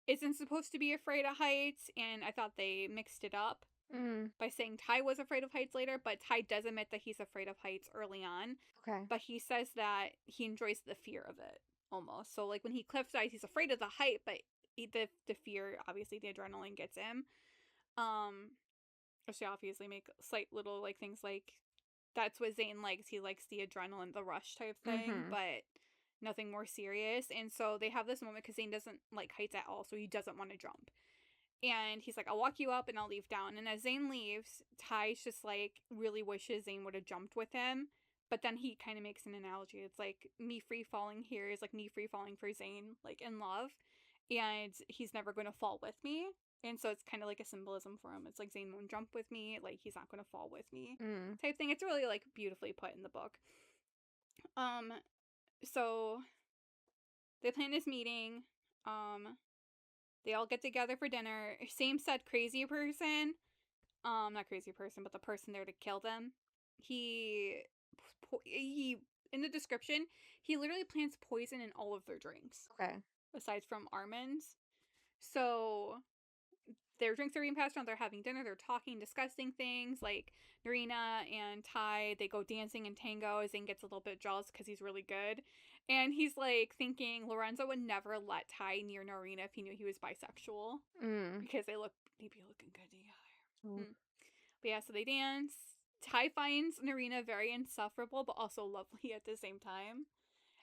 isn't supposed to be afraid of heights, and I thought they mixed it up by saying Ty was afraid of heights later, but Ty does admit that he's afraid of heights early on. Okay. But he says that he enjoys the fear of it, almost. So, like, when he cliff dives, he's afraid of the height, but the fear, obviously, the adrenaline gets him. Which they obviously make slight little, like, things like, that's what Zane likes. He likes the adrenaline, the rush type thing, but nothing more serious. And so they have this moment, because Zane doesn't like heights at all, so he doesn't want to jump. And he's like, I'll walk you up and I'll leave down. And as Zane leaves, Ty's just like, really wishes Zane would have jumped with him. But then he kind of makes an analogy. It's like, me free falling here is like me free falling for Zane, like in love. And he's never going to fall with me. And so it's kind of like a symbolism for him. It's like, Zane won't jump with me, like he's not going to fall with me type thing. It's really like beautifully put in the book. So they plan this meeting. They all get together for dinner. Same said crazy person. Not crazy person, but the person there to kill them. He in the description, he literally plants poison in all of their drinks. Okay. Aside from Armin's. So their drinks are being passed around. They're having dinner. They're talking, discussing things. Like Narina and Ty, they go dancing and tango. Zane gets a little bit jealous because he's really good. And he's like thinking Lorenzo would never let Ty near Narina if he knew he was bisexual. Because they'd be looking good together. But yeah, so they dance. Ty finds Narina very insufferable, but also lovely at the same time.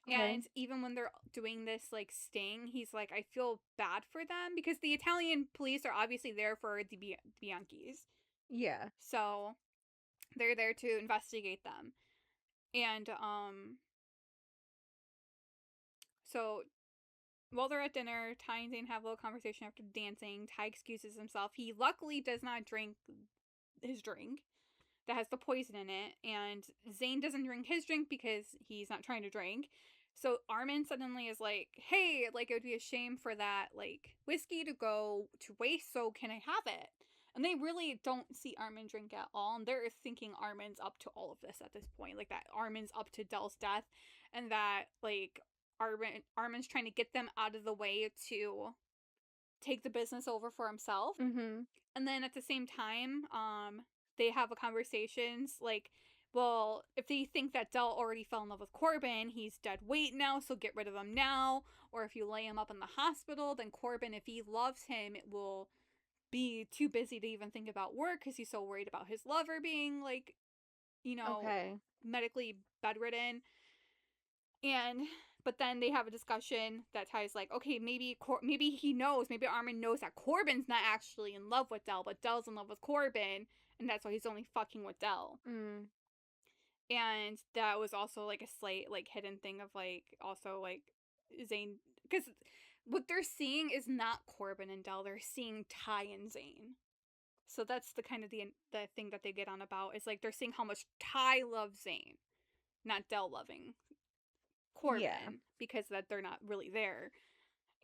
Okay. And even when they're doing this, like, sting, he's like, I feel bad for them, because the Italian police are obviously there for the Bianchis. Yeah. So they're there to investigate them. And, so while they're at dinner, Ty and Zane have a little conversation after dancing. Ty excuses himself. He luckily does not drink his drink that has the poison in it, and Zane doesn't drink his drink because he's not trying to drink. So Armin suddenly is like, hey, like, it would be a shame for that, like, whiskey to go to waste, so can I have it? And they really don't see Armin drink at all, and they're thinking Armin's up to all of this at this point, like, that Armin's up to Dell's death, and that, like, Armin's trying to get them out of the way to take the business over for himself. And then at the same time, they have a conversations like, well, if they think that Dell already fell in love with Corbin, he's dead weight now, so get rid of him now. Or if you lay him up in the hospital, then Corbin, if he loves him, it will be too busy to even think about work because he's so worried about his lover being, like, you know, medically bedridden. But then they have a discussion that Ty's like, okay, maybe he knows, maybe Armin knows that Corbin's not actually in love with Dell, but Dell's in love with Corbin, and that's why he's only fucking with Dell. And that was also, like, a slight, like, hidden thing of, like, also, like, Zane, because what they're seeing is not Corbin and Dell, they're seeing Ty and Zane. So that's the kind of the thing that they get on about, is, like, they're seeing how much Ty loves Zane, not Dell loving Corbin, because that they're not really there.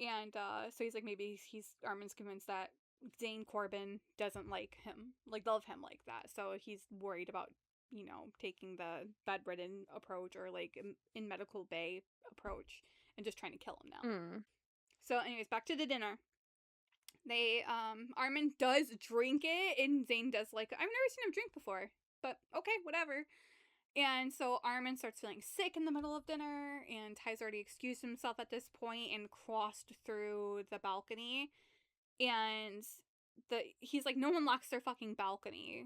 And so he's like, maybe Armin's convinced that Zane Corbin doesn't like him, like, love him like that, so he's worried about, you know, taking the bedridden approach, or, like, in medical bay approach, and just trying to kill him now. So anyways, back to the dinner. They Armin does drink it, and Zane does, like, I've never seen him drink before, but okay, whatever. And so Armin starts feeling sick in the middle of dinner, and Ty's already excused himself at this point and crossed through the balcony. And he's like, no one locks their fucking balcony,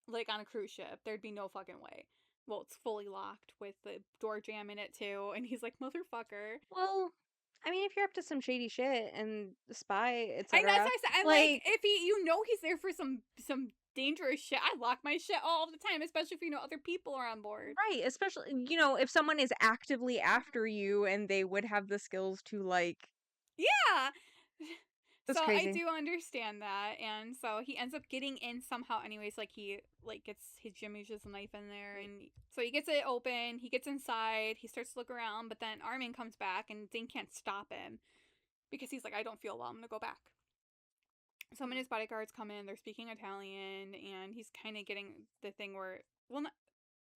like, on a cruise ship. There'd be no fucking way. well, it's fully locked with the door jam in it too. And he's like, motherfucker. Well, I mean, if you're up to some shady shit and spy, And that's etc., what I said. I'm like, if he's there for some dangerous shit, I lock my shit all the time, especially if other people are on board. right, especially, if someone is actively after you and they would have the skills to, like... Yeah! That's so crazy. I do understand that, and so he ends up getting in somehow anyways, like he gets his Jimmy's just a knife in there, and so he gets it open, he gets inside, he starts to look around, but then Armin comes back and Zane can't stop him because he's like, I don't feel well, I'm gonna go back. So him and his bodyguards come in, they're speaking Italian, and he's kind of getting the thing where, well, not,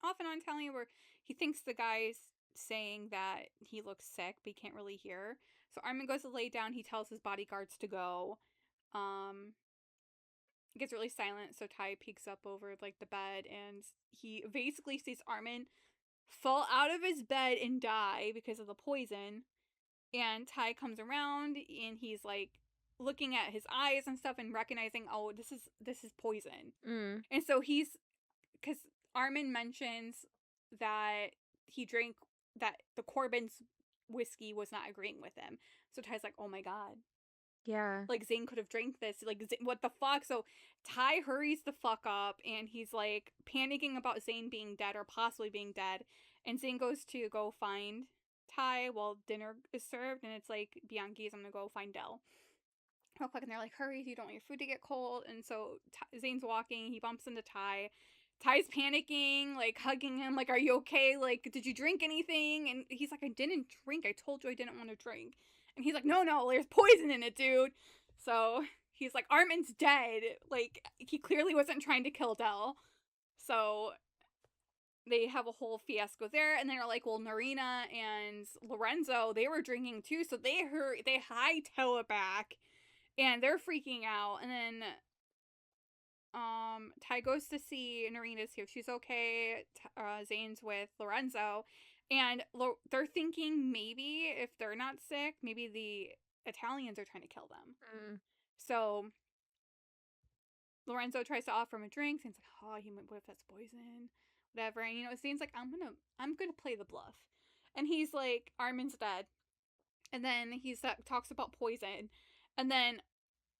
off and on Italian, where he thinks the guy's saying that he looks sick, but he can't really hear. So Armin goes to lay down, he tells his bodyguards to go. It gets really silent, so Ty peeks up over like the bed, and he basically sees Armin fall out of his bed and die because of the poison. And Ty comes around, and he's like looking at his eyes and stuff and recognizing, oh, this is poison. And so because Armin mentions that he drank, that the Corbin's whiskey was not agreeing with him. So Ty's like, oh my god. Yeah. Like, Zane could have drank this. Like, what the fuck? So Ty hurries the fuck up, and he's like panicking about Zane being dead or possibly being dead. And Zane goes to go find Ty while dinner is served, and it's like, Bianchi's, I'm gonna go find Dell. Real quick, and they're like, hurry, you don't want your food to get cold. And so Zane's walking, he bumps into Ty. Ty's panicking, like hugging him, like, are you okay? Like, did you drink anything? And he's like, I didn't drink. I told you I didn't want to drink. And he's like, no, there's poison in it, dude. So he's like, Armin's dead. Like, he clearly wasn't trying to kill Dell. So they have a whole fiasco there. And they're like, well, Narina and Lorenzo, they were drinking too. So they hightail it back. And they're freaking out. And then Ty goes to see Narina to see if she's okay. Zane's with Lorenzo. And they're thinking maybe if they're not sick, maybe the Italians are trying to kill them. So Lorenzo tries to offer him a drink. Zane's like, oh, what if that's poison? Whatever. And Zane's like, I'm gonna play the bluff. And he's like, Armin's dead. And then he talks about poison. And then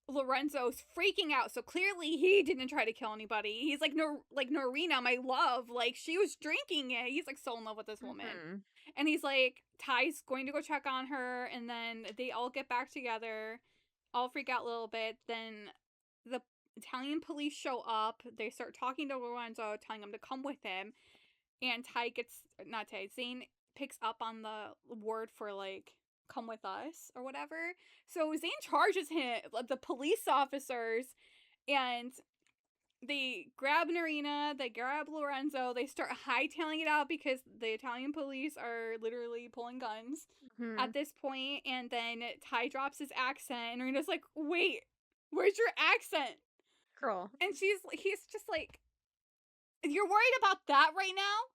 Lorenzo's freaking out, so clearly he didn't try to kill anybody. He's like, Norina, my love, like, she was drinking it. He's like so in love with this woman. And he's like, Ty's going to go check on her, and then they all get back together, all freak out a little bit. Then the Italian police show up. They start talking to Lorenzo, telling him to come with him. And Zane picks up on the word for, like, come with us or whatever. So Zane charges the police officers, and they grab Narina, they grab Lorenzo, they start hightailing it out because the Italian police are literally pulling guns at this point. And then Ty drops his accent, and Narina's like, wait, where's your accent? Girl. And he's just like, you're worried about that right now?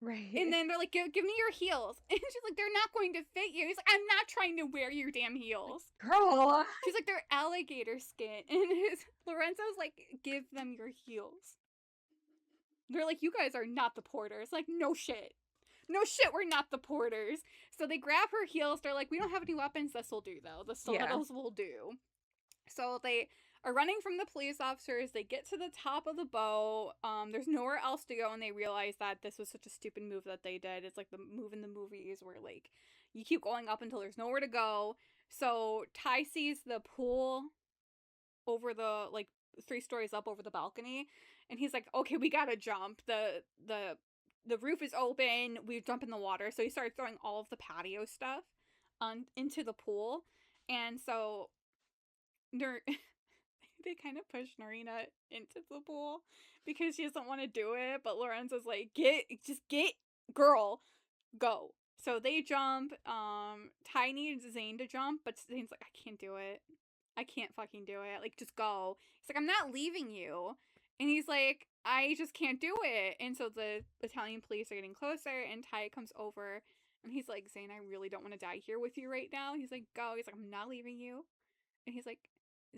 Right. And then they're like, give me your heels. And she's like, they're not going to fit you. He's like, I'm not trying to wear your damn heels. Girl. She's like, they're alligator skin. And Lorenzo's like, give them your heels. They're like, you guys are not the porters. Like, no shit. No shit, we're not the porters. So they grab her heels. They're like, we don't have any weapons. This will do, though. The stilettos will do. So they are running from the police officers. They get to the top of the boat. There's nowhere else to go, and they realize that this was such a stupid move that they did. It's like the move in the movies where, like, you keep going up until there's nowhere to go. So Ty sees the pool over the, like, 3 stories up over the balcony, and he's like, okay, we gotta jump. The roof is open. We jump in the water. So he started throwing all of the patio stuff into the pool. And so they kind of push Narina into the pool because she doesn't want to do it, but Lorenzo's like, just get, girl, go. So they jump. Ty needs Zane to jump, but Zane's like, I can't do it. I can't fucking do it. Like, just go. He's like, I'm not leaving you. And he's like, I just can't do it. And so the Italian police are getting closer, and Ty comes over, and he's like, Zane, I really don't want to die here with you right now. He's like, go. He's like, I'm not leaving you. And he's like,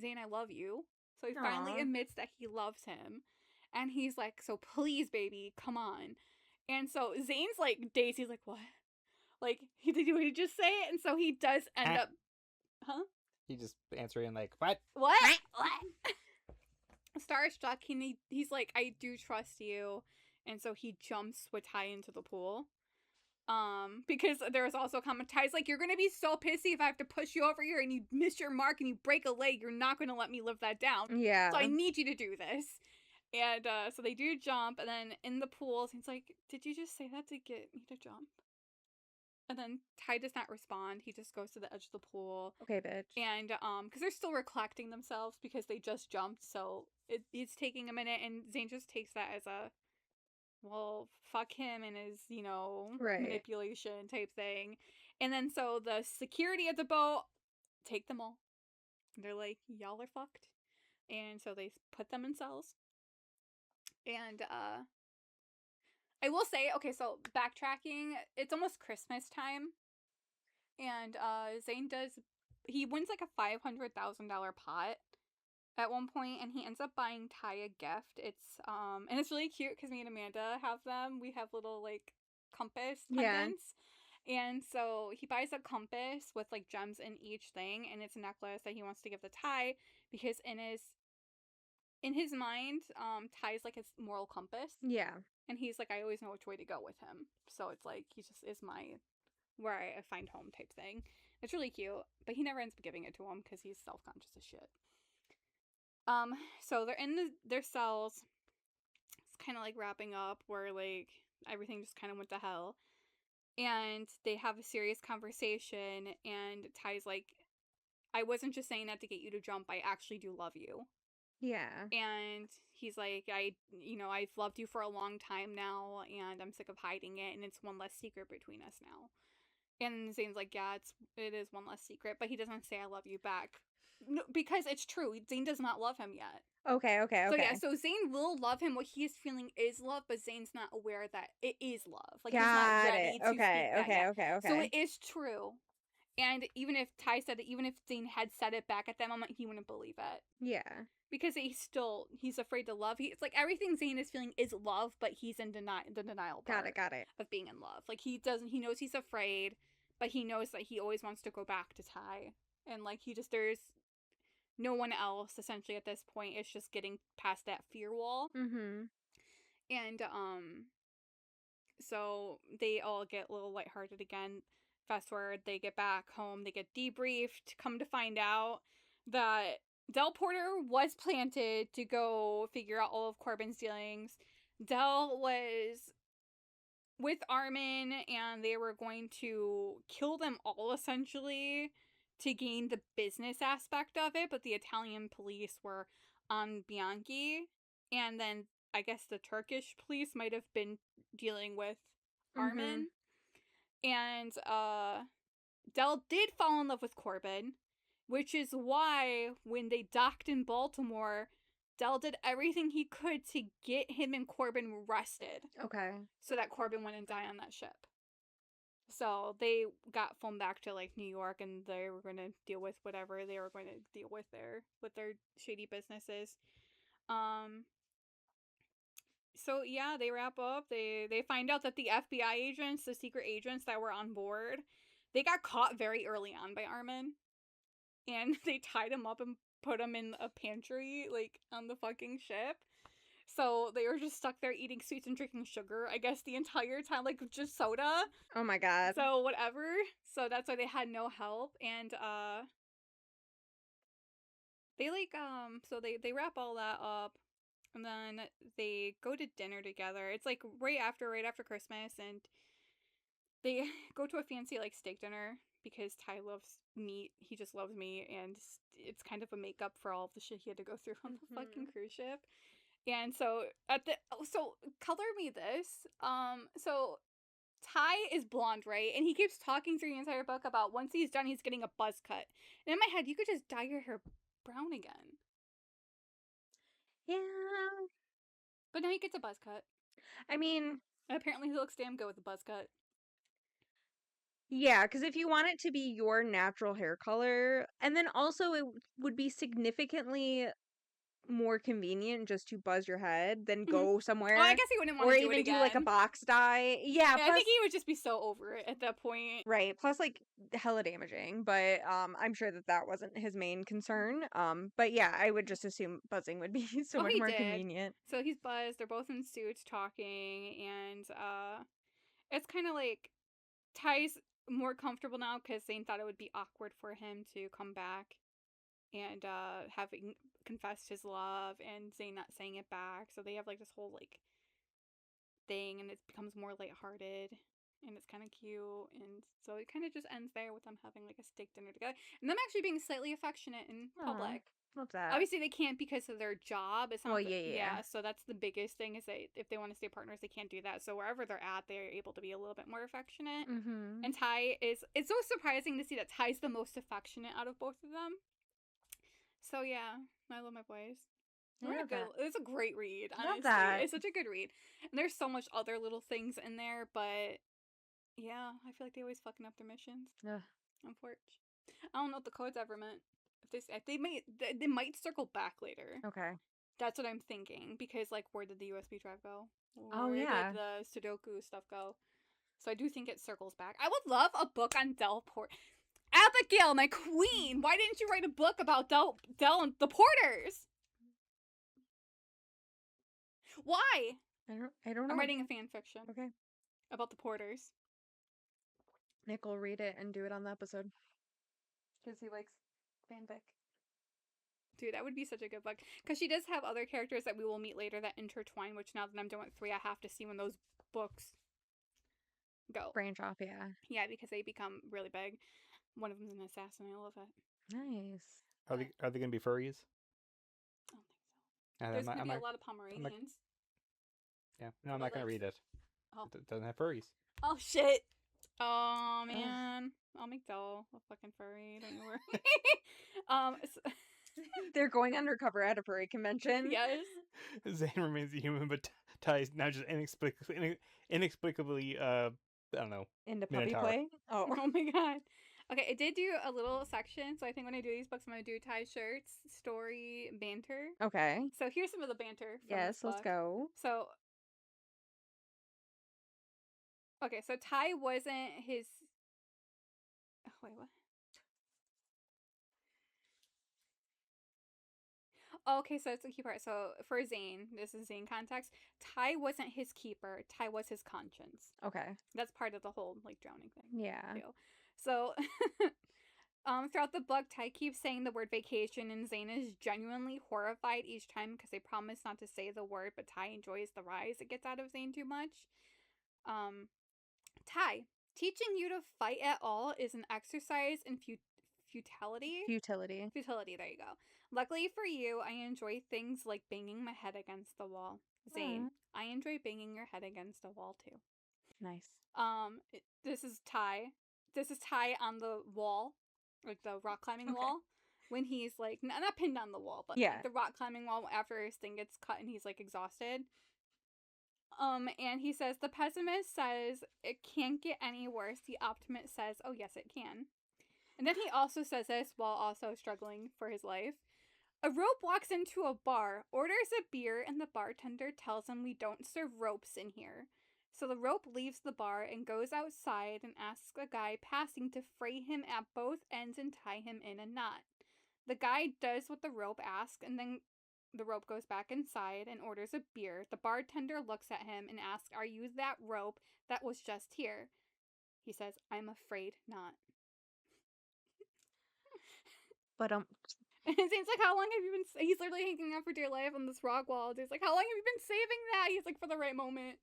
Zane, I love you. So he finally admits that he loves him. And he's like, so please, baby, come on. And so Zane's like, Daisy's like, what? Like, did he just say it? And so he does end up, huh? He just answering like, what? What? Starstruck, he's like, I do trust you. And so he jumps with Ty into the pool. Because there's also a comment, Ty's like, you're gonna be so pissy if I have to push you over here and you miss your mark and you break a leg, you're not gonna let me live that down. Yeah. So I need you to do this. And so they do jump, and then in the pool, he's like, did you just say that to get me to jump? And then Ty does not respond. He just goes to the edge of the pool. Okay, bitch. And because they're still collecting themselves because they just jumped, so it's taking a minute, and Zane just takes that as a, well, fuck him and his, Right. manipulation type thing. And then so the security at the boat take them all. They're like, y'all are fucked. And so they put them in cells. And I will say, okay, so backtracking, it's almost Christmas time. And Zane he wins like a $500,000 pot at one point, and he ends up buying Ty a gift. It's and it's really cute because me and Amanda have them. We have little like compass pendants. And so he buys a compass with like gems in each thing, and it's a necklace that he wants to give to Ty because in his mind, Ty's like his moral compass. Yeah. And he's like, I always know which way to go with him. So it's like, he just is where I find home type thing. It's really cute, but he never ends up giving it to him because he's self-conscious as shit. So they're in their cells. It's kind of like wrapping up where like everything just kind of went to hell. And they have a serious conversation, and Ty's like, I wasn't just saying that to get you to jump, I actually do love you. Yeah. And he's like, I've loved you for a long time now, and I'm sick of hiding it, and it's one less secret between us now. And Zane's like, yeah, it is one less secret, but he doesn't say I love you back. No, because it's true. Zane does not love him yet. Okay. So yeah, so Zane will love him. What he is feeling is love, but Zane's not aware that it is love. Like, he's not ready to speak that yet. Okay. So it is true. And even if Zane had said it back at that moment, he wouldn't believe it. Yeah. Because he's afraid to love. It's like everything Zane is feeling is love, but he's in the denial part. Got it. Of being in love. Like, he knows he's afraid, but he knows that he always wants to go back to Ty. And like, there's no one else essentially at this point. It's just getting past that fear wall. Mm-hmm. And so they all get a little lighthearted again. Fast forward, they get back home, they get debriefed, come to find out that Del Porter was planted to go figure out all of Corbin's dealings. Del was with Armin, and they were going to kill them all, essentially, to gain the business aspect of it, but the Italian police were on Bianchi, and then I guess the Turkish police might have been dealing with Armin. And Del did fall in love with Corbin, which is why when they docked in Baltimore, Del did everything he could to get him and Corbin arrested. Okay. So that Corbin wouldn't die on that ship. So they got flown back to like New York, and they were going to deal with whatever they were going to deal with their shady businesses. So yeah, they wrap up. They find out that the FBI agents, the secret agents that were on board, they got caught very early on by Armin. And they tied him up and put him in a pantry, like, on the fucking ship. So they were just stuck there eating sweets and drinking sugar, I guess, the entire time, like, just soda. Oh my god. So whatever. So that's why they had no help. And they like so they wrap all that up. And then they go to dinner together. It's like right after Christmas, and they go to a fancy like steak dinner because Ty loves meat. He just loves meat, and it's kind of a makeup for all of the shit he had to go through on the fucking cruise ship. And so color me this. So Ty is blonde, right? And he keeps talking through the entire book about once he's done, he's getting a buzz cut. And in my head, you could just dye your hair brown again. Yeah. But now he gets a buzz cut. I mean, apparently he looks damn good with a buzz cut. Yeah, because if you want it to be your natural hair color, and then also it would be significantly more convenient just to buzz your head than Mhm. go somewhere. Well, I guess he wouldn't want or to do it even again. do like a box die. Yeah, I plus think he would just be so over it at that point. right. Plus like hella damaging, but I'm sure that wasn't his main concern. But yeah, I would just assume buzzing would be so much he more did. convenient. So he's buzzed. They're both in suits talking, and it's kind of like Ty's more comfortable now because Zane thought it would be awkward for him to come back and having confessed his love and Zane not saying it back. So they have like this whole like thing, and it becomes more lighthearted, and it's kind of cute. And so it kind of just ends there with them having like a steak dinner together, and them actually being slightly affectionate in public. Love that. Obviously, they can't because of their job. It's not. Well, yeah. So that's the biggest thing is that if they want to stay partners, they can't do that. So wherever they're at, they're able to be a little bit more affectionate. Mm-hmm. And Ty is. It's so surprising to see that Ty's the most affectionate out of both of them. So yeah, I love my boys. It's a great read. Honestly, love that. It's such a good read, and there's so much other little things in there. But yeah, I feel like they always fucking up their missions. Yeah. Unfortunately, I don't know what the codes ever meant. If they might circle back later. Okay. That's what I'm thinking because like where did the USB drive go? Oh, yeah. Did the Sudoku stuff go? So I do think it circles back. I would love a book on Delport. Abigail, my queen, why didn't you write a book about Del and the Porters? Why? I don't know. I'm writing a fan fiction. Okay. About the Porters. Nick will read it and do it on the episode. Because he likes fanfic. Dude, that would be such a good book. Because she does have other characters that we will meet later that intertwine, which now that I'm done with 3, I have to see when those books go. Branch off, yeah. Yeah, because they become really big. One of them's an assassin. I love it. Nice. Are they going to be furries? I don't think so. There's going to be a lot of Pomeranians. Yeah, no, I'm not going to read it. Oh. It doesn't have furries. Oh, shit. Oh, man. I'll make Del a fucking furry. Don't you worry. They're going undercover at a furry convention. Yes. Zane remains a human, but Ty is now just inexplicably, I don't know. Into puppy Minotaur. play? Oh. Oh my god. Okay, I did do a little section, so I think when I do these books, I'm going to do Ty shirts, story, banter. Okay. So here's some of the banter. Yes, let's go. So, okay, so Ty wasn't his... Oh, wait, what? Okay, so it's a key part. So for Zane, this is Zane context. Ty wasn't his keeper. Ty was his conscience. Okay. That's part of the whole like drowning thing. Yeah. Deal. So throughout the book, Ty keeps saying the word vacation, and Zane is genuinely horrified each time because they promise not to say the word, but Ty enjoys the rise it gets out of Zane too much. Ty, teaching you to fight at all is an exercise in futility. Futility, there you go. Luckily for you, I enjoy things like banging my head against the wall. Zane, I enjoy banging your head against a wall too. Nice. This is Ty. This is Ty on the wall, like the rock climbing wall, when he's like, not pinned on the wall, but like the rock climbing wall after his thing gets cut and he's like exhausted. And he says, the pessimist says it can't get any worse. The optimist says, oh yes, it can. And then he also says this while also struggling for his life. A rope walks into a bar, orders a beer, and the bartender tells him we don't serve ropes in here. So the rope leaves the bar and goes outside and asks a guy passing to fray him at both ends and tie him in a knot. The guy does what the rope asks, and then the rope goes back inside and orders a beer. The bartender looks at him and asks, are you that rope that was just here? He says, I'm afraid not. But And it seems like, how long have you been... He's literally hanging out for dear life on this rock wall. He's like, how long have you been saving that? He's like, for the right moment.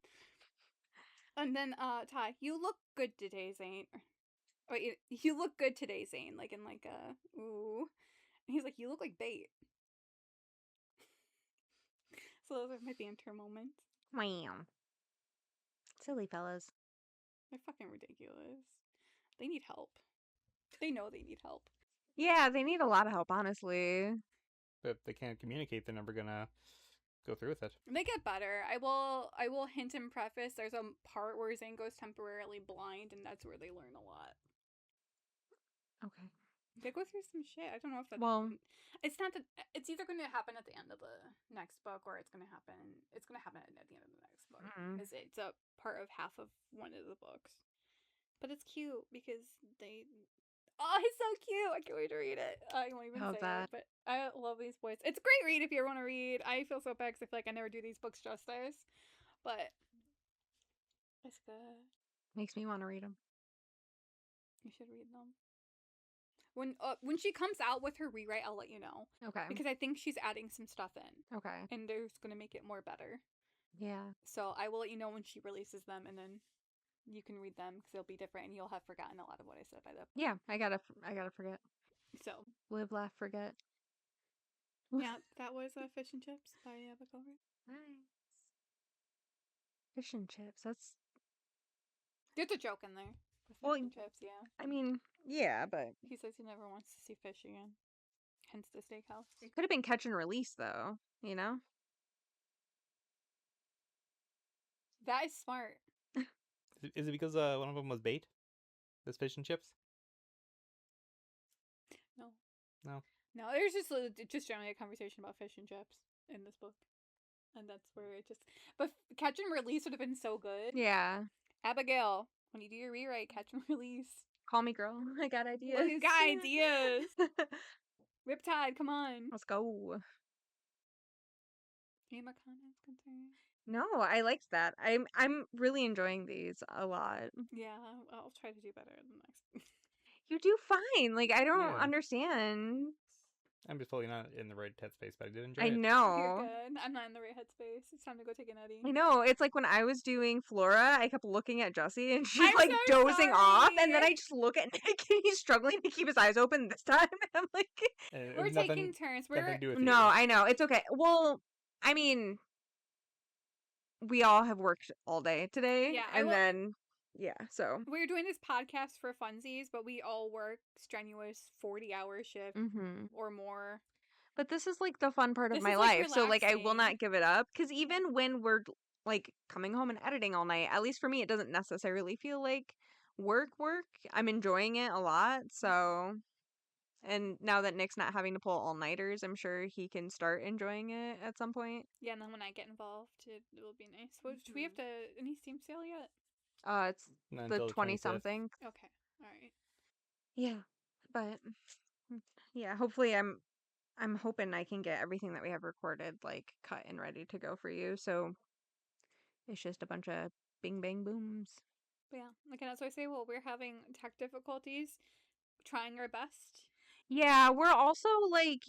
And then, Ty, you look good today, Zane. Wait, you look good today, Zane. Like, in like a... Ooh. And he's like, you look like bait. So those are my banter moments. Wham. Silly fellas. They're fucking ridiculous. They need help. They know they need help. Yeah, they need a lot of help, honestly. But if they can't communicate, they're never gonna go through with it. They get better. I will hint in preface, there's a part where Zane goes temporarily blind, and that's where they learn a lot. Okay. They go through some shit. I don't know if that's... Well, it's not that... It's either going to happen at the end of the next book, or it's going to happen... It's going to happen at the end of the next book. Because it's a part of half of one of the books. But it's cute, because they... Oh, it's so cute! I can't wait to read it. I won't even say it, but I love these boys. It's a great read if you ever want to read. I feel so bad because I feel like I never do these books justice. But... it's good. Makes me want to read them. You should read them. When she comes out with her rewrite, I'll let you know. Okay. Because I think she's adding some stuff in. Okay. And they're going to make it more better. Yeah. So I will let you know when she releases them, and then you can read them because they'll be different, and you'll have forgotten a lot of what I said by then. Yeah, I gotta forget. So Live, laugh, forget. yeah, that was Fish and Chips by Abigail Roux. Nice. Fish and chips. That's... There's a joke in there. Well, Fish and chips, yeah. I mean, yeah, but He says he never wants to see fish again. Hence the steakhouse. it could have been catch and release, though. You know. That is smart. Is it because one of them was bait? This fish and chips? No. No, there's just generally a conversation about fish and chips in this book. And that's where it just... But catch and release would have been so good. Yeah. Abigail, when you do your rewrite, catch and release. Call me, girl. I got ideas. Well, you got ideas. Riptide, come on. Let's go. Any more comments, concerns? No, I liked that. I'm really enjoying these a lot. Yeah, I'll try to do better in the next. You do fine. Like, I don't Yeah. understand. I'm just totally not in the right headspace, but I did enjoy I it. You're know. good. I'm not in the right headspace. It's time to go take an Eddie. I know. It's like when I was doing Flora, I kept looking at Jessy and she's I'm like so dozing off, and then sorry. I just look at Nick and he's struggling to keep his eyes open this time. And I'm like, It We're was taking turns. nothing We're to do with no, you. I know. It's okay. Well, I mean, we all have worked all day today. Yeah, And then, yeah, so. we're doing this podcast for funsies, but we all work strenuous 40-hour shift Mm-hmm. or more. But this is like the fun part of This my is, like, life. So like I will relaxing. not give it up. Because even when we're like coming home and editing all night, at least for me, it doesn't necessarily feel like work. I'm enjoying it a lot. So, and now that Nick's not having to pull all-nighters, I'm sure he can start enjoying it at some point. Yeah, and then when I get involved, it will be nice. Well, do we have to any Steam sale yet? It's Not the until the 20 25th. something. Okay, all right. Yeah, but yeah, hopefully I'm hoping I can get everything that we have recorded like cut and ready to go for you. So it's just a bunch of bing bang booms. But yeah, like, and that's why I say, well, we're having tech difficulties, trying our best. Yeah, we're also like,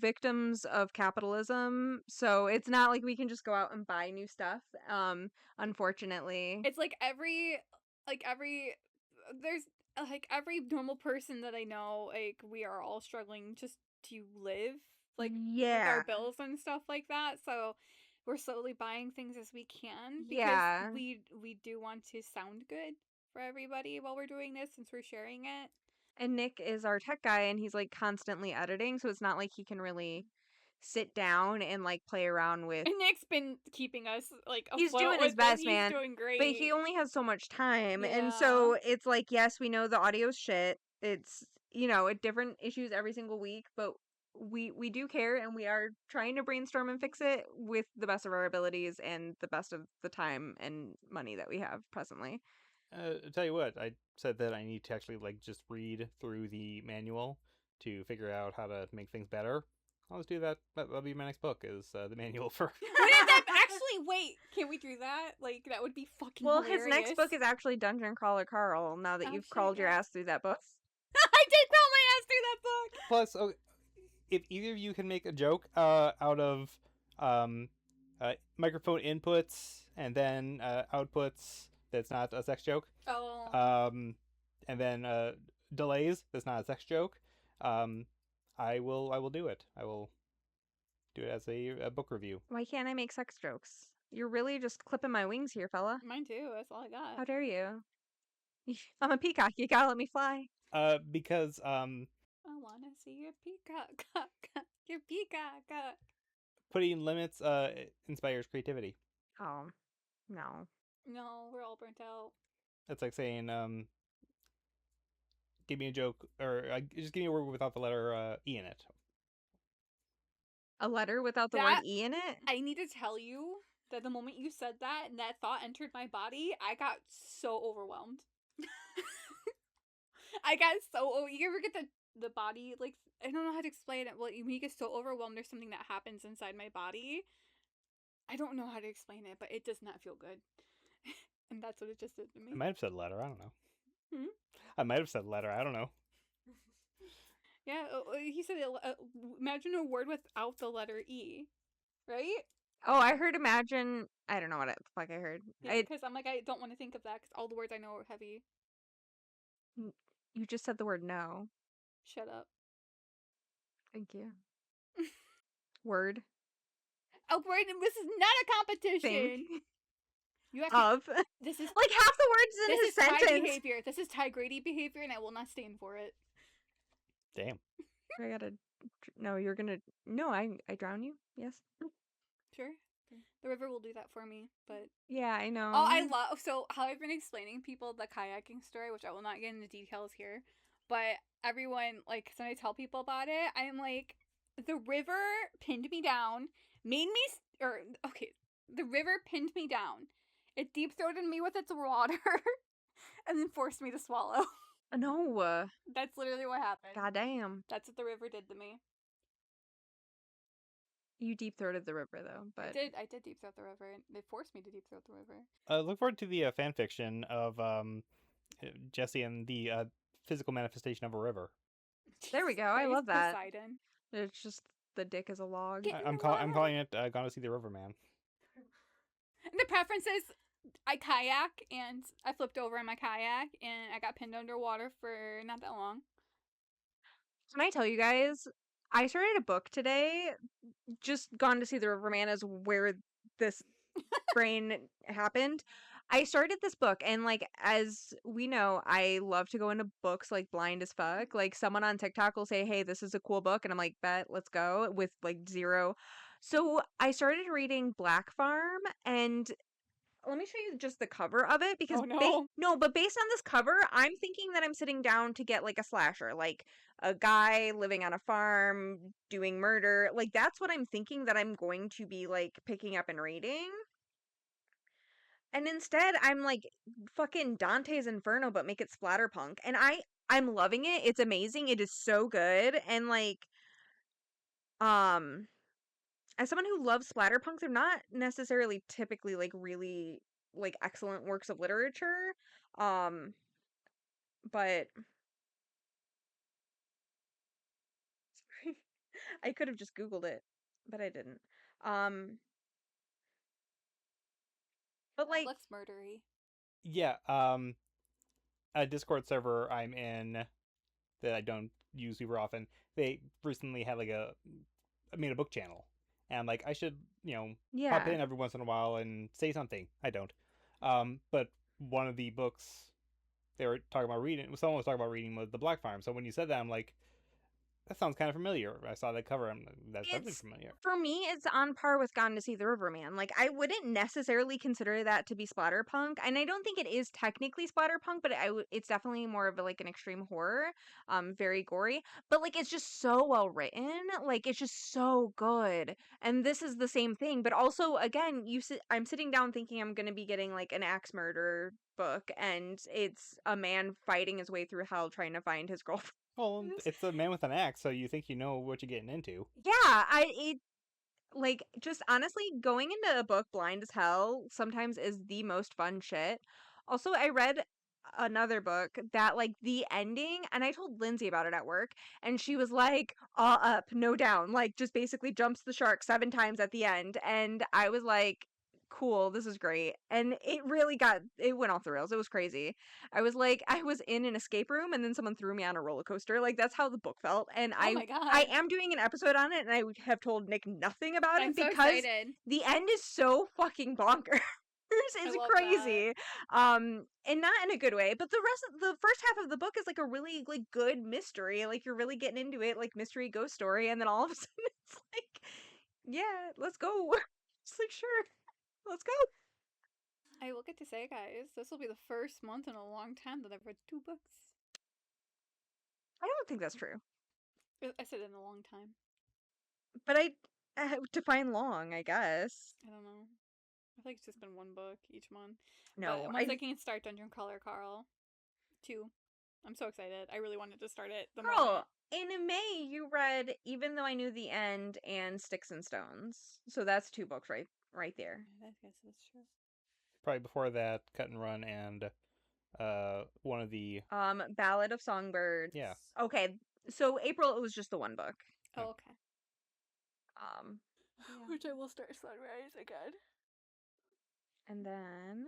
victims of capitalism. So it's not like we can just go out and buy new stuff. Unfortunately. It's like there's like every normal person that I know, like, we are all struggling just to live, like, with our bills and stuff like that. So we're slowly buying things as we can because we do want to sound good for everybody while we're doing this, since we're sharing it. And Nick is our tech guy, and he's like constantly editing, so it's not like he can really sit down and like play around with. And Nick's been keeping us like afloat. He's doing his best, man. He's doing great, but he only has so much time, Yeah. and so it's like, yes, we know the audio's shit. It's different issues every single week, but we do care, and we are trying to brainstorm and fix it with the best of our abilities and the best of the time and money that we have presently. I'll tell you what, I said that I need to actually like just read through the manual to figure out how to make things better. I'll just do that. That'll be my next book, is the manual for... Actually, wait, can we do that? Like, that would be fucking hilarious. His next book is actually Dungeon Crawler Carl, now that you've crawled your ass through that book. I did crawl my ass through that book! Plus, if either of you can make a joke out of microphone inputs and then outputs that's not a sex joke. Oh. And then delays that's not a sex joke. I will do it. I will do it as a book review. Why can't I make sex jokes? You're really just clipping my wings here, fella. Mine too. That's all I got. How dare you? I'm a peacock. You gotta let me fly. Because I wanna see your peacock. Your peacock. putting limits inspires creativity. Oh, no. No, we're all burnt out. That's like saying give me a joke, or just give me a word without the letter E in it. A letter without the word E in it? I need to tell you that the moment you said that and that thought entered my body, I got so overwhelmed. I got so... You ever get the body, like... I don't know how to explain it. Well, when you get so overwhelmed, there's something that happens inside my body. I don't know how to explain it, but it does not feel good. And that's what it just did to me. I might have said letter. I don't know. Hmm? I might have said letter. I don't know. Yeah, he said, imagine a word without the letter E, right? Oh, I heard imagine. I don't know what the fuck I heard. Yeah, because I'm like, I don't want to think of that because all the words I know are heavy. You just said the word no. Shut up. Thank you. Word. Oh, wait, this is not a competition. Think. You have Of. This is like half the words in this his is Ty sentence. behavior. This is Ty Grady behavior, and I will not stand for it. Damn. I gotta. No, you're gonna. No, I drown you. Yes. Sure. The river will do that for me, but Yeah, I know. oh, I love so how I've been explaining people the kayaking story, which I will not get into details here, but everyone like when I tell people about it, I'm like, the river pinned me down, made me the river pinned me down. It deep throated me with its water, and then forced me to swallow. No. That's literally what happened. Goddamn. That's what the river did to me. You deep throated the river though, but I did deep throat the river, and they forced me to deep throat the river. Look forward to the fan fiction of Jessy and the physical manifestation of a river. There we go. I love that. Poseidon. It's just the dick is a log. I'm calling it Gone to See the River Man. And the preference is I kayak, and I flipped over in my kayak, and I got pinned underwater for not that long. Can I tell you guys? I started a book today. Just Gone to See the River Man is where this brain happened. I started this book, and like as we know, I love to go into books like blind as fuck. Like someone on TikTok will say, "Hey, this is a cool book," and I'm like, "Bet, let's go," with like zero. So I started reading Black Farm, and let me show you just the cover of it because but based on this cover, I'm thinking that I'm sitting down to get like a slasher, like a guy living on a farm doing murder. Like that's what I'm thinking that I'm going to be like picking up and reading. And instead, I'm like fucking Dante's Inferno, but make it splatterpunk. And I'm loving it. It's amazing. It is so good. And like, as someone who loves splatterpunk, they're not necessarily typically like really like excellent works of literature. But I could have just Googled it, but I didn't. But That like, looks murdery. Yeah, a Discord server I'm in that I don't use super often, they recently had like made a book channel, and like I should pop in every once in a while and say something. I don't, but one of the books they were talking about reading, someone was talking about reading, was The Black Farm. So when you said that, I'm like, that sounds kind of familiar. I saw that cover. I'm like, that's definitely familiar. For me, it's on par with Gone to See the River Man. Like, I wouldn't necessarily consider that to be splatterpunk, and I don't think it is technically splatterpunk, but it's definitely more of like an extreme horror, very gory. But like, it's just so well written. Like, it's just so good. And this is the same thing. But also, again, I'm sitting down thinking I'm gonna be getting like an axe murder book, and it's a man fighting his way through hell trying to find his girlfriend. Well, it's a man with an axe, so you think you know what you're getting into. Yeah, like just honestly going into a book blind as hell sometimes is the most fun shit. Also, I read another book that like the ending, and I told Lindsay about it at work, and she was like, all up, no down, like just basically jumps the shark 7 times at the end. And I was like, cool, this is great. And it went off the rails. It was crazy. I was like, I was in an escape room and then someone threw me on a roller coaster. Like that's how the book felt. And Oh my God. I am doing an episode on it, and I have told Nick nothing about I'm it so because excited. the end is so fucking bonkers. It's crazy. And not in a good way, but the first half of the book is like a really like good mystery. Like you're really getting into it, like mystery ghost story, and then all of a sudden it's like, yeah, let's go. It's like, sure, let's go. I will get to say, guys, this will be the first month in a long time that I've read 2 books. I don't think that's true. I said in a long time. But I define long, I guess. I don't know. I think it's just been one book each month. No, but once I can start Dungeon Crawler Carl 2, I'm so excited. I really wanted to start it. Girl, in May you read Even Though I Knew the End and Sticks and Stones. So that's 2 books right there. I guess that's true. Probably before that, Cut and Run and one of the Ballad of Songbirds. Yeah. Okay, so April it was just the 1 book. Oh, okay. Yeah. Which I will start Sunrise again. And then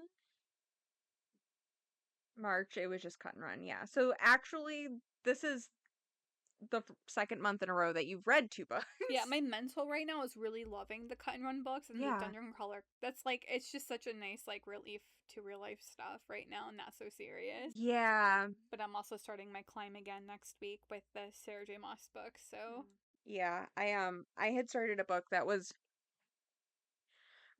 March it was just Cut and Run. Yeah. So actually this is the second month in a row that you've read 2 books. Yeah, my mental right now is really loving the Cut and Run books and the Dungeon Crawler. That's like, it's just such a nice like relief to real life stuff right now and not so serious. Yeah. But I'm also starting my climb again next week with the Sarah J. Maas book, so. Yeah, I had started a book that was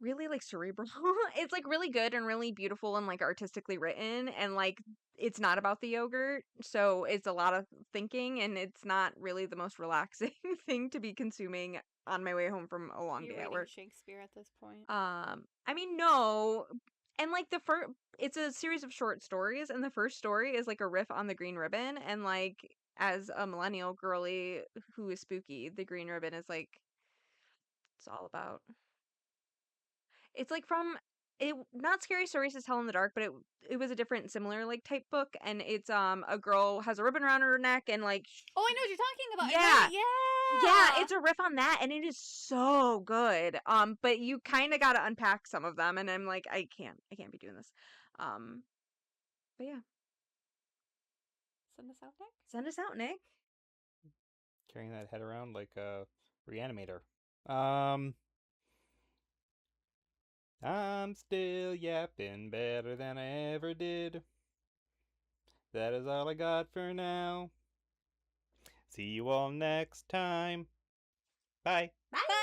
really like cerebral. It's like really good and really beautiful and like artistically written, and like it's not about the yogurt, so it's a lot of thinking, and it's not really the most relaxing thing to be consuming on my way home from a long day at work. Shakespeare at this point? I mean, no. And like it's a series of short stories, and the first story is like a riff on the Green Ribbon, and like as a millennial girly who is spooky, the Green Ribbon is like it's all about. It's like from it not Scary Stories to Tell in the Dark, but it was a different similar like type book, and it's a girl has a ribbon around her neck and like Oh, I know what you're talking about. Yeah. Yeah. Yeah, it's a riff on that, and it is so good. But you kind of got to unpack some of them, and I'm like, I can't be doing this. But yeah, Send us out, Nick. send us out, Nick. Carrying that head around like a reanimator. I'm still yapping better than I ever did. That is all I got for now. See you all next time. Bye. Bye.